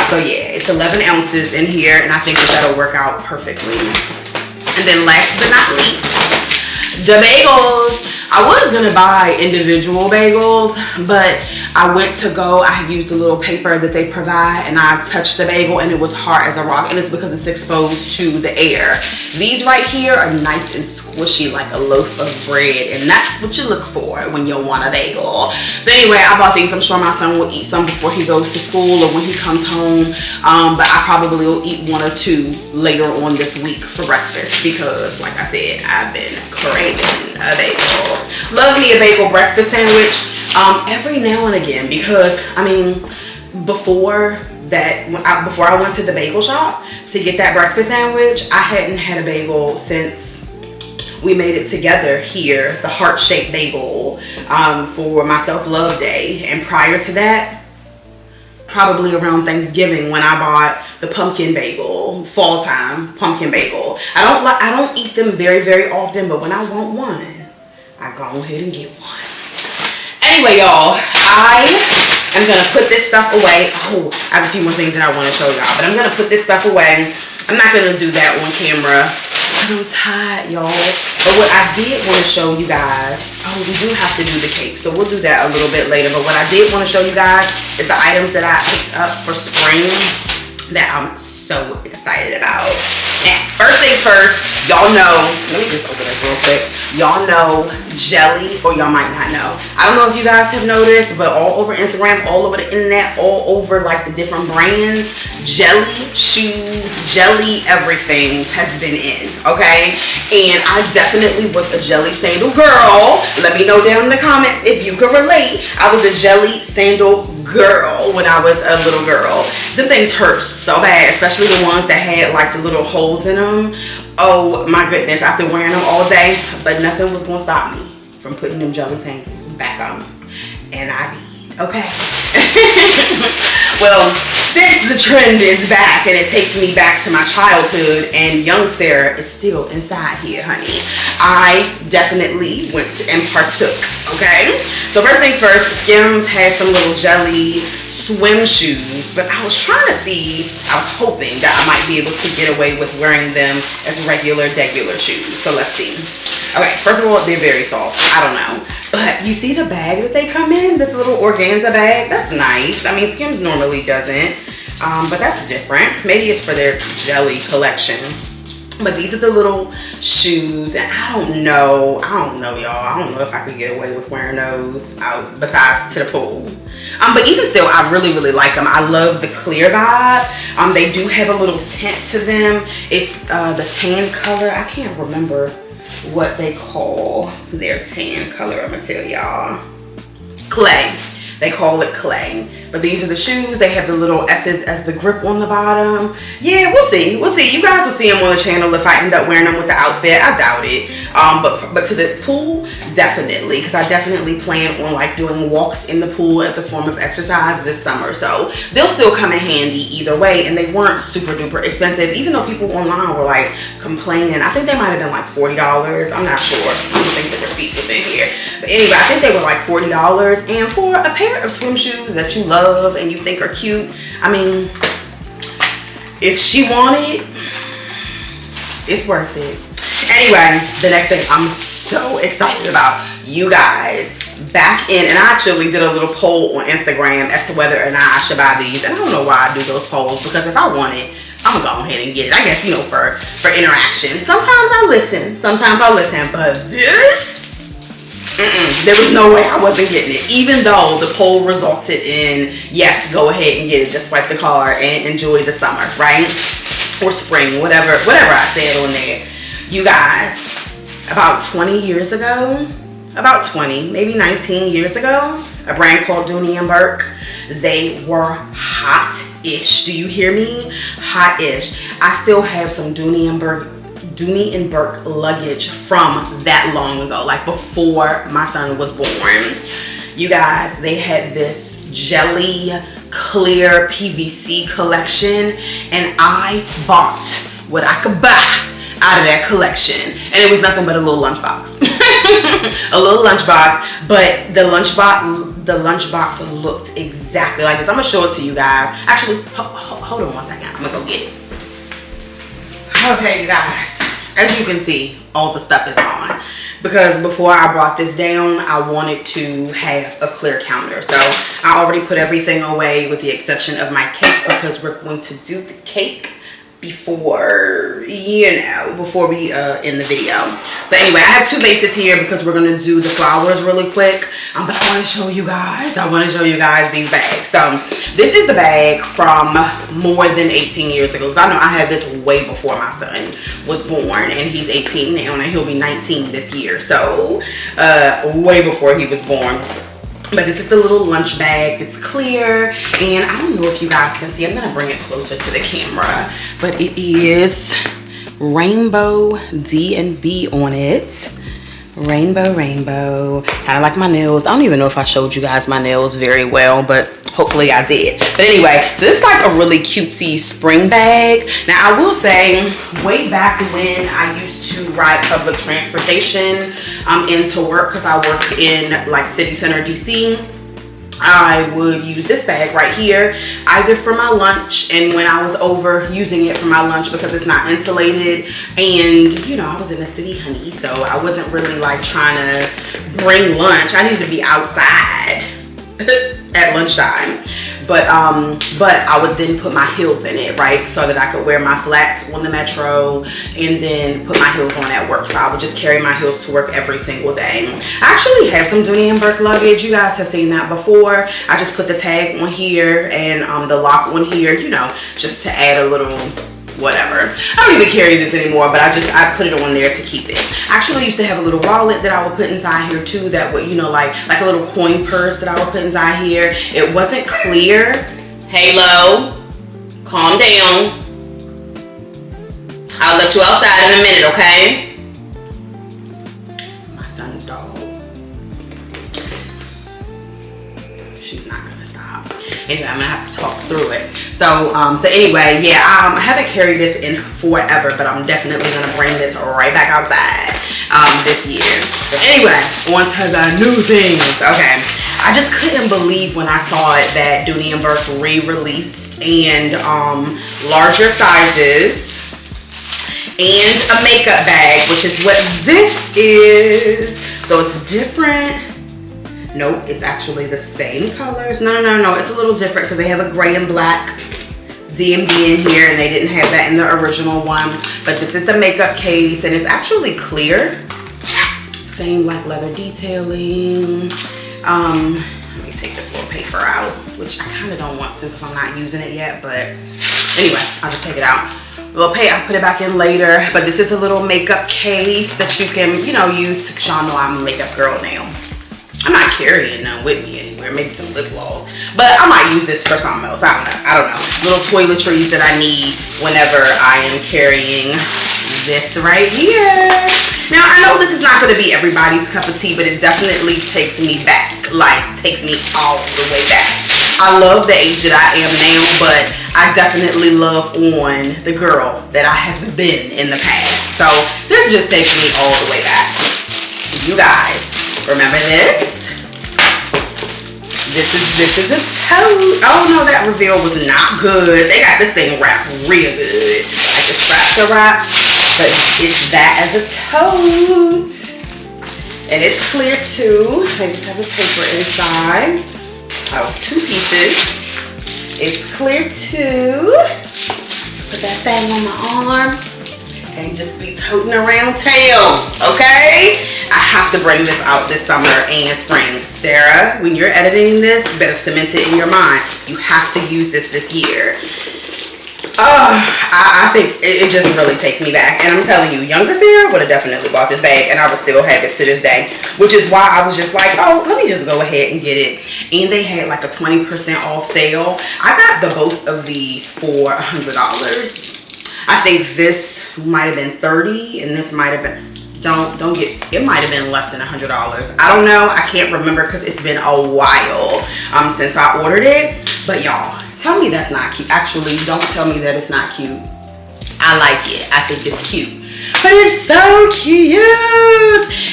So yeah, it's 11 ounces in here, and I think that that'll work out perfectly. And then last but not least, the bagels. I was gonna buy individual bagels, but I went to go, I used a little paper that they provide, and I touched the bagel and it was hard as a rock, and it's because it's exposed to the air. These right here are nice and squishy like a loaf of bread, and that's what you look for when you want a bagel. So anyway, I bought these. I'm sure my son will eat some before he goes to school or when he comes home, but I probably will eat 1 or 2 later on this week for breakfast because, like I said, I've been craving a bagel. Love me a bagel breakfast sandwich every now and again, because I mean, before that before I went to the bagel shop to get that breakfast sandwich, I hadn't had a bagel since we made it together here, the heart-shaped bagel, for my self-love day. And prior to that, probably around Thanksgiving, when I bought the pumpkin bagel, fall time pumpkin bagel. I don't eat them very, very often, but when I want one, I go ahead and get one. Anyway, y'all, I am gonna put this stuff away. Oh, I have a few more things that I want to show y'all, but I'm gonna put this stuff away. I'm not gonna do that on camera because I'm tired, y'all. But what I did want to show you guys, oh, we do have to do the cake, so we'll do that a little bit later. But what I did want to show you guys is the items that I picked up for spring that I'm so excited about. And first things first, y'all know, let me just open this real quick. Y'all know jelly, or y'all might not know. I don't know if you guys have noticed, but all over Instagram, all over the internet, all over like the different brands, jelly shoes, jelly everything has been in, okay? And I definitely was a jelly sandal girl. Let me know down in the comments if you can relate. I was a jelly sandal girl when I was a little girl. Them things hurt so bad, especially the ones that had like the little holes in them. Oh my goodness, after wearing them all day, but nothing was gonna stop me from putting them jelly sandals back on. And I did, okay? Well, since the trend is back and it takes me back to my childhood and young Sarah is still inside here, honey, I definitely went and partook, okay? So first things first, Skims had some little jelly swim shoes, but I was trying to see, I was hoping that I might be able to get away with wearing them as regular shoes. So let's see. Okay, first of all, they're very soft. I don't know. But you see the bag that they come in? This little organza bag? That's nice. I mean, Skims normally doesn't. But that's different. Maybe it's for their jelly collection. But these are the little shoes. And I don't know, y'all. I don't know if I could get away with wearing those out besides to the pool. But even still, I really, really like them. I love the clear vibe. They do have a little tint to them. It's the tan color. I can't remember what they call their tan color. I'm gonna tell y'all. Clay. They call it clay. But these are the shoes. They have the little S's as the grip on the bottom. Yeah, we'll see. We'll see. You guys will see them on the channel if I end up wearing them with the outfit. I doubt it. But to the pool, definitely. Because I definitely plan on like doing walks in the pool as a form of exercise this summer. So they'll still come in handy either way. And they weren't super duper expensive. Even though people online were like complaining. I think they might have been like $40. I'm not sure. I don't think the receipt was in here. But anyway, I think they were like $40. And for a pair of swim shoes that you love and you think are cute, I mean, if she wanted, it's worth it. Anyway, the next thing I'm so excited about, you guys, back in, and I actually did a little poll on Instagram as to whether or not I should buy these. And I don't know why I do those polls, because if I want it, I'm gonna go ahead and get it. I guess, you know, for interaction. Sometimes I listen, but this, there was no way I wasn't getting it, even though the poll resulted in yes, go ahead and get it, just swipe the card and enjoy the summer, right? Or spring, whatever I said on there. You guys, about 20 years ago, about 20, maybe 19 years ago, a brand called Dooney and Burke, they were hot-ish. Do you hear me? Hot-ish. I still have some Dooney and Burke luggage from that long ago, like before my son was born. You guys, they had this jelly clear PVC collection, and I bought what I could buy out of that collection, and it was nothing but a little lunchbox. A little lunchbox, but the lunchbox looked exactly like this. I'm gonna show it to you guys. Actually, hold on one second. I'm gonna go get it. Okay, you guys, as you can see, all the stuff is gone, because before I brought this down, I wanted to have a clear counter. So I already put everything away with the exception of my cake, because we're going to do the cake before, you know, before we end the video. So anyway, I have two bases here because we're gonna do the flowers really quick. But I want to show you guys. These bags. So this is the bag from more than 18 years ago, because I know I had this way before my son was born, and he's 18 now, and he'll be 19 this year. So way before he was born. But this is the little lunch bag. It's clear, and I don't know if you guys can see. I'm gonna bring it closer to the camera, but it is rainbow D&B on it. Rainbow. Kind of like my nails. I don't even know if I showed you guys my nails very well, but hopefully I did. But anyway, so this is like a really cutesy spring bag. Now I will say, way back when I used to ride public transportation into work, because I worked in like city center DC, I would use this bag right here either for my lunch, and when I was over using it for my lunch because it's not insulated, and you know I was in the city, honey, so I wasn't really like trying to bring lunch. I needed to be outside at lunchtime, but I would then put my heels in it, right, so that I could wear my flats on the metro and then put my heels on at work. So I would just carry my heels to work every single day. I actually have some Dooney and Burke luggage. You guys have seen that before. I just put the tag on here and the lock on here, you know, just to add a little whatever. I don't even carry this anymore, but I put it on there to keep it. I actually used to have a little wallet that I would put inside here too, that would, you know, like a little coin purse that I would put inside here. It wasn't clear. Halo, calm down. I'll let you outside in a minute, okay? My son's dog. She's not gonna stop. Anyway, I'm gonna have to talk through it. So anyway, yeah, I haven't carried this in forever, but I'm definitely gonna bring this right back outside this year. But anyway, on to the new things. Okay, I just couldn't believe when I saw it that Dooney and Burke re-released and larger sizes and a makeup bag, which is what this is. So it's different. Nope, it's actually the same colors. No, it's a little different because they have a gray and black D&B in here, and they didn't have that in the original one. But this is the makeup case, and it's actually clear. Same like leather detailing. Let me take this little paper out, which I kind of don't want to because I'm not using it yet, but anyway, I'll just take it out. I'll put it back in later, but this is a little makeup case that you can, you know, use to, because y'all know I'm a makeup girl now. I'm not carrying none with me anywhere, maybe some lip gloss, but I might use this for something else. I don't know. Little toiletries that I need whenever I am carrying this right here. Now, I know this is not going to be everybody's cup of tea, but it definitely takes me back, like takes me all the way back. I love the age that I am now, but I definitely love on the girl that I have been in the past. So this just takes me all the way back. You guys, remember this? This is a tote. Oh no, that reveal was not good. They got this thing wrapped real good. Like the straps are wrapped, but it's that as a tote. And it's clear too. I just have the paper inside. Oh, 2 pieces. It's clear too. Put that thing on my arm and just be toting around town, okay? I have to bring this out this summer and spring. Sarah, when you're editing this, you better cement it in your mind. You have to use this year. I think it just really takes me back. And I'm telling you, younger Sarah would have definitely bought this bag, and I would still have it to this day. Which is why I was just like, oh, let me just go ahead and get it. And they had like a 20% off sale. I got the both of these for $100. I think this might have been $30, and this might have been, it might have been less than $100. I don't know. I can't remember because it's been a while since I ordered it. But y'all, tell me that's not cute. Actually, don't tell me that it's not cute. I like it. I think it's cute. But it's so cute.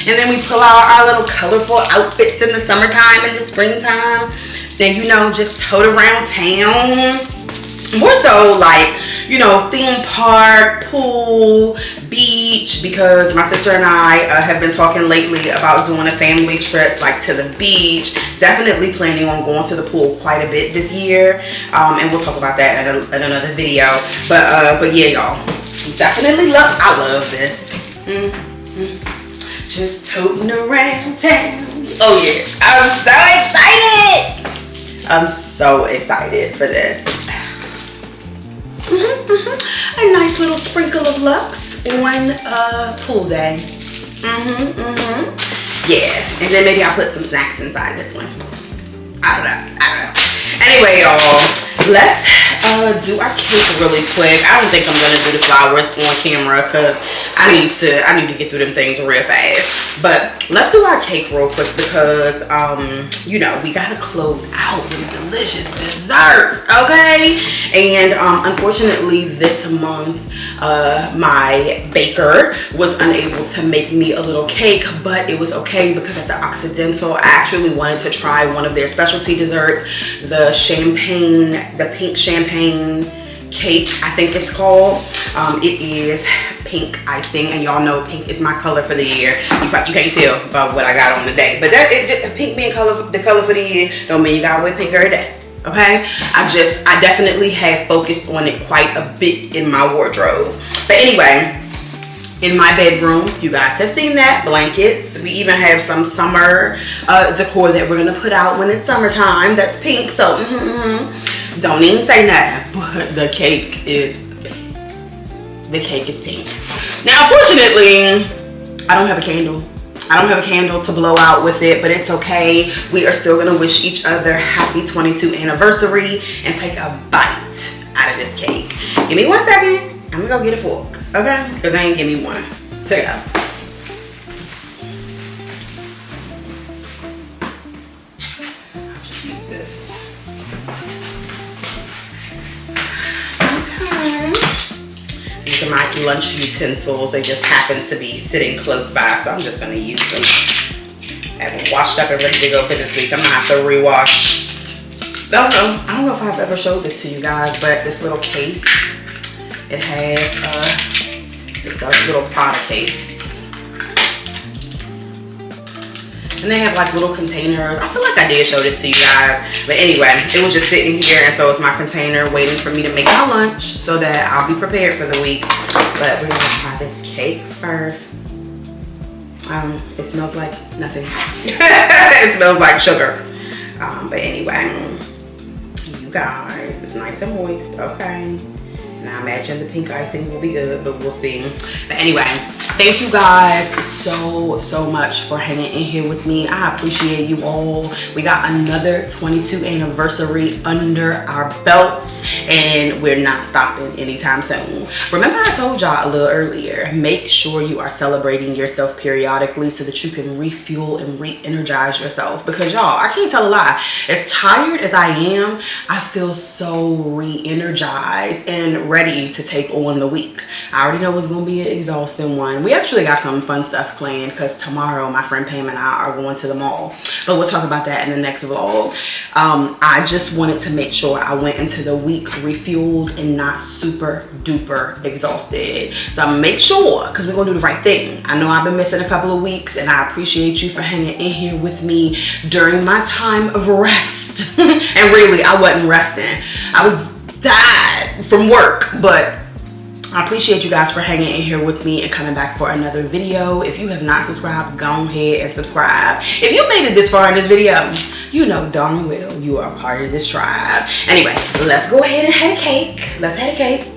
And then we pull out our little colorful outfits in the summertime and the springtime. Then, you know, just tote around town. More so like, you know, theme park, pool, beach, because my sister and I have been talking lately about doing a family trip like to the beach. Definitely planning on going to the pool quite a bit this year, and we'll talk about that in another video. But yeah, y'all, definitely I love this. Just toting around town. Oh yeah, I'm so excited. I'm so excited for this. A nice little sprinkle of Luxe on pool day. Yeah, and then maybe I'll put some snacks inside this one. I don't know. Anyway, y'all, let's do our cake really quick. I don't think I'm gonna do the flowers on camera because I need to get through them things real fast. But let's do our cake real quick because you know, we gotta close out with a delicious dessert, okay? And unfortunately this month my baker was unable to make me a little cake, but it was okay because at the Occidental I actually wanted to try one of their specialty desserts, the pink champagne cake, I think it's called. It is pink icing, and y'all know pink is my color for the year. You can't tell by what I got on today, but pink being the color for the year don't mean you gotta wear pink every day. Okay, I definitely have focused on it quite a bit in my wardrobe. But anyway, in my bedroom, you guys have seen that, blankets. We even have some summer decor that we're gonna put out when it's summertime. That's pink, so don't even say nothing. But the cake is pink. Now, unfortunately, I don't have a candle. I don't have a candle to blow out with it, but it's okay. We are still gonna wish each other happy 22 anniversary and take a bite out of this cake. Give me 1 second. I'm gonna go get a fork, okay? Because they ain't give me one. So go. I'll just use this. Okay. These are my lunch utensils. They just happen to be sitting close by, so I'm just gonna use them. I have them washed up and ready to go for this week. I'm gonna have to rewash. I don't know if I've ever showed this to you guys, but this little case, it has it's a little powder case. And they have like little containers. I feel like I did show this to you guys. But anyway, it was just sitting here, and so it's my container waiting for me to make my lunch so that I'll be prepared for the week. But we're gonna try this cake first. It smells like nothing. It smells like sugar. But anyway, you guys, it's nice and moist, okay? And I imagine the pink icing will be good, but we'll see. But anyway, thank you guys so much for hanging in here with me. I appreciate you all. We got another 22 anniversary under our belts, and we're not stopping anytime soon. Remember I told y'all a little earlier, make sure you are celebrating yourself periodically so that you can refuel and re-energize yourself. Because y'all, I can't tell a lie. As tired as I am, I feel so re-energized and ready to take on the week. I already know it's gonna be an exhausting one. We actually got some fun stuff planned because tomorrow my friend Pam and I are going to the mall, but we'll talk about that in the next vlog. I just wanted to make sure I went into the week refueled and not super duper exhausted. So I'm gonna make sure, because we're gonna do the right thing. I know I've been missing a couple of weeks, and I appreciate you for hanging in here with me during my time of rest. And really, I wasn't resting. I was died from work, but I appreciate you guys for hanging in here with me and coming back for another video. If you have not subscribed, go ahead and subscribe. If you made it this far in this video, you know darn well you are part of this tribe. Anyway, let's go ahead and have a cake. Let's have a cake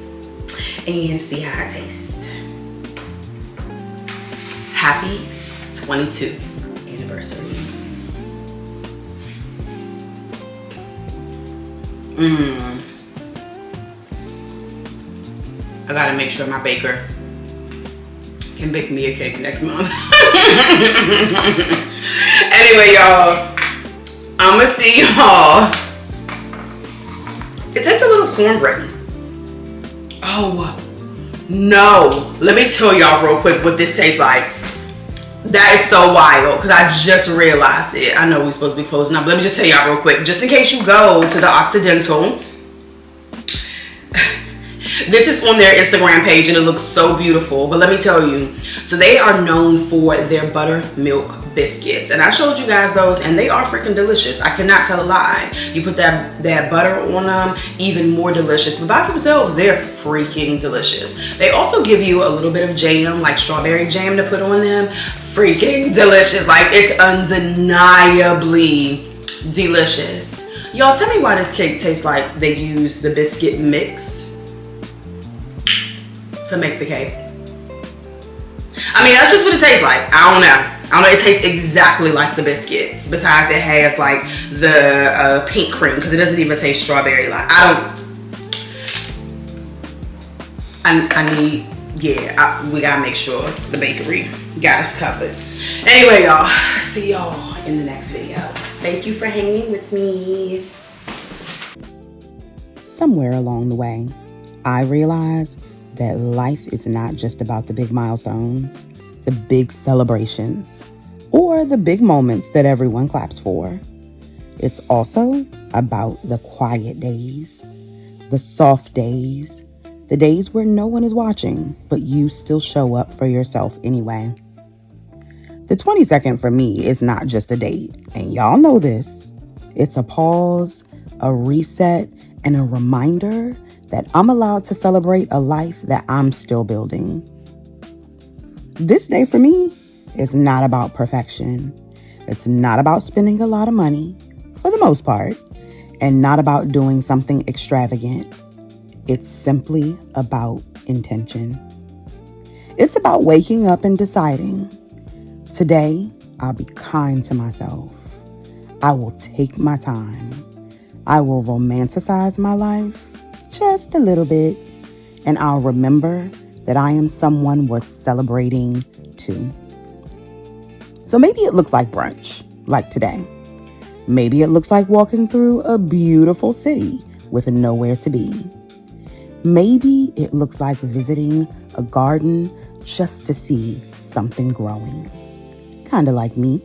and see how it tastes. Happy 22 anniversary. I gotta make sure my baker can bake me a cake next month. Anyway, y'all, I'ma see y'all. It tastes a little cornbready. Oh no, let me tell y'all real quick what this tastes like. That is so wild, because I just realized it. I know we're supposed to be closing up, but let me just tell y'all real quick, just in case you go to the Occidental. This is on their Instagram page and it looks so beautiful, but let me tell you, so they are known for their buttermilk biscuits, and I showed you guys those and they are freaking delicious. I cannot tell a lie. You put that butter on them, even more delicious, but by themselves they're freaking delicious. They also give you a little bit of jam, like strawberry jam, to put on them. Freaking delicious. Like, it's undeniably delicious. Y'all, tell me why this cake tastes like they use the biscuit mix to make the cake. I mean, that's just what it tastes like. I don't know. I don't know, it tastes exactly like the biscuits. Besides, it has like the pink cream, because it doesn't even taste strawberry. Like, we gotta make sure the bakery got us covered. Anyway, y'all, see y'all in the next video. Thank you for hanging with me. Somewhere along the way, I realized that life is not just about the big milestones, the big celebrations, or the big moments that everyone claps for. It's also about the quiet days, the soft days, the days where no one is watching, but you still show up for yourself anyway. The 22nd for me is not just a date, and y'all know this. It's a pause, a reset, and a reminder that I'm allowed to celebrate a life that I'm still building. This day for me is not about perfection. It's not about spending a lot of money, for the most part, and not about doing something extravagant. It's simply about intention. It's about waking up and deciding, today I'll be kind to myself. I will take my time. I will romanticize my life just a little bit, and I'll remember that I am someone worth celebrating too. So maybe it looks like brunch, like today. Maybe it looks like walking through a beautiful city with nowhere to be. Maybe it looks like visiting a garden just to see something growing, kind of like me.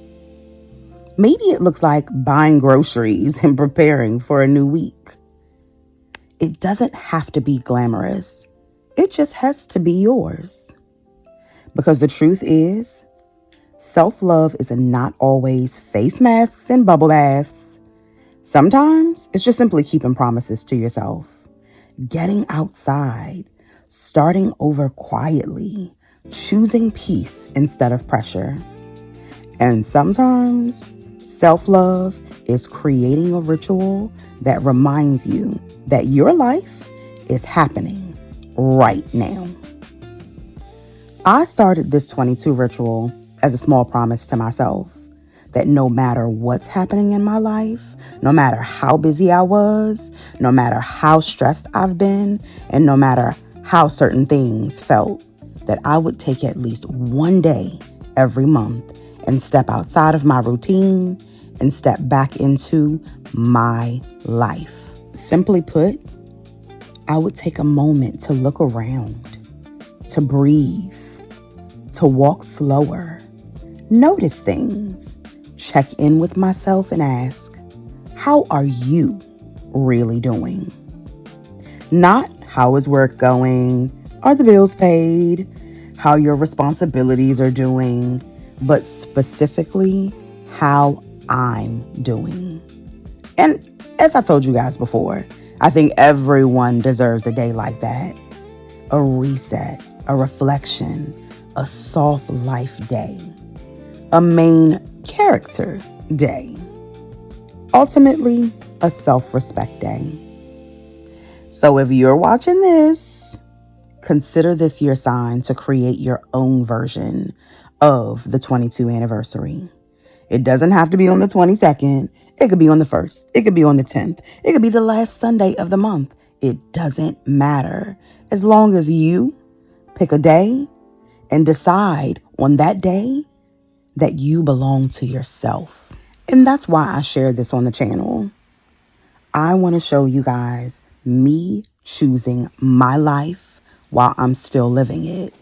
Maybe it looks like buying groceries and preparing for a new week. It doesn't have to be glamorous. It just has to be yours. Because the truth is, self-love is not always face masks and bubble baths. Sometimes it's just simply keeping promises to yourself, getting outside, starting over quietly, choosing peace instead of pressure. And sometimes self-love is creating a ritual that reminds you that your life is happening right now. I started this 22 ritual as a small promise to myself that no matter what's happening in my life, no matter how busy I was, no matter how stressed I've been, and no matter how certain things felt, that I would take at least one day every month and step outside of my routine and step back into my life. Simply put, I would take a moment to look around, to breathe, to walk slower, notice things, check in with myself and ask, how are you really doing? Not how is work going, are the bills paid, how your responsibilities are doing, but specifically how I'm doing. And as I told you guys before, I think everyone deserves a day like that. A reset, a reflection, a soft life day, a main character day, ultimately a self-respect day. So if you're watching this, consider this your sign to create your own version of the 22 anniversary. It doesn't have to be on the 22nd. It could be on the 1st. It could be on the 10th. It could be the last Sunday of the month. It doesn't matter. As long as you pick a day and decide on that day that you belong to yourself. And that's why I share this on the channel. I want to show you guys me choosing my life while I'm still living it.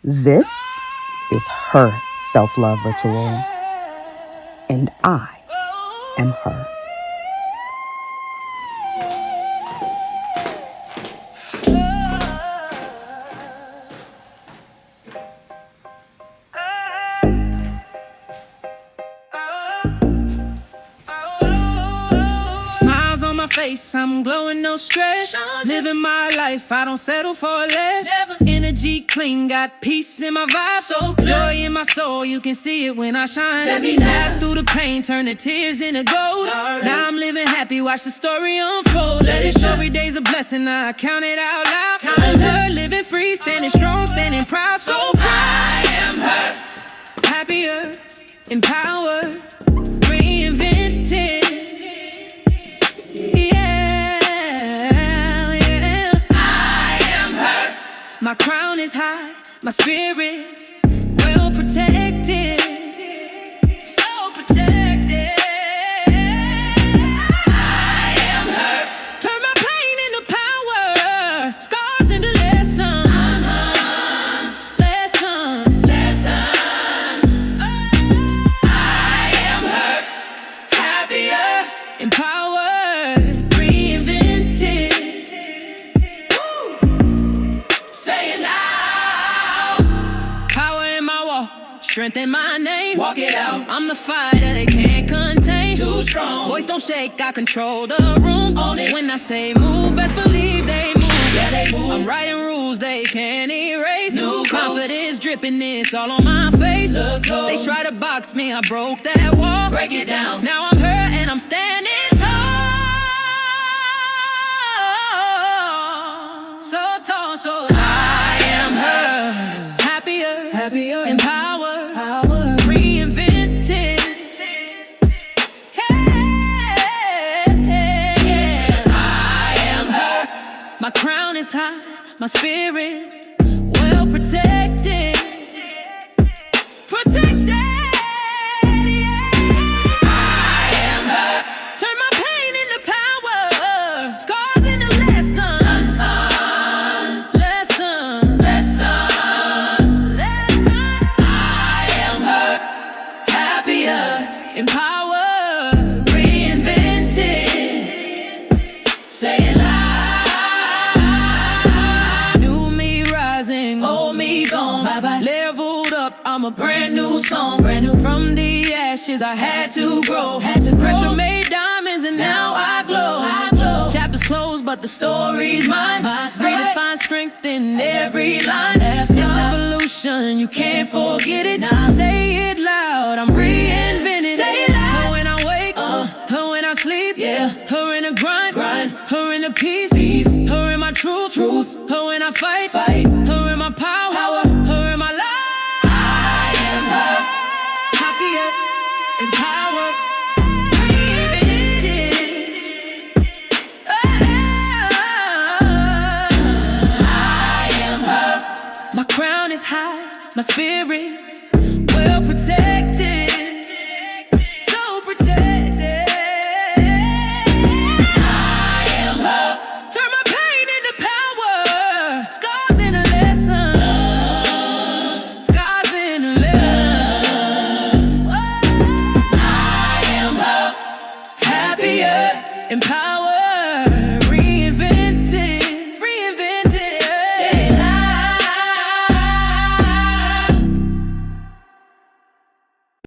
This is her self-love ritual. And I am her. Smiles on my face, I'm glowing, no stress. Living my life, I don't settle for less. Energy clean, got peace in my vibe. So joy in my soul, you can see it when I shine. Let me laugh through the pain, turn the tears into gold. Now I'm living happy, watch the story unfold. Let it show, every day's a blessing, I count it out loud. I'm her, living free, standing strong, standing proud. So I am her. Happy empowered, reinvented. Yeah, yeah. I am her. My crown is high, my spirit's well protected. So protected. I am her. Turn my pain into power, scars into lessons. Lessons. Lessons. I am her. Happier, empowered, reinvented. Woo. Say it loud. Power in my walk, strength in my name. Walk it out. I'm the fire that they can't contain. Too strong. Voice don't shake, I control the room. Own it. When I say move, best believe they move. Yeah, they move. I'm writing rules they can't erase. New confidence dripping, it's all on my face. Look close. They try to box me, I broke that wall. Break it down. Now I'm her and I'm standing tall. So tall, so tall. I am her. Happier, happier, empowered, power, reinvented. Yeah, I am her. My crown is high, my spirit's well protected. Protected. Yeah. I am her. Turn my pain into power, scars into lessons. Lessons. Lessons. I am her. Happier, empowered, reinvented. Say it loud. New me rising, old me gone. Bye bye. Leveled up, I'm a brand new song. Brand new from the ashes, I had to grow. Pressure made diamonds and now I glow. Chapters closed, but the story's mine. Redefine strength in every line. It's evolution, you can't forget it. Say it loud, I'm reinvented. Say it loud. Her when I wake, her when I sleep. Yeah. Her in the grind, her in the peace. Her in my truth. Her when I fight. Her in my power. Her in my life. I am her. Happier, empowered, reinvented. I am her. My crown is high, my spirit's well protected. So protected. I am her. Turn my pain into power, scars into lessons. Scars into lessons. I am her. Happier, empowered.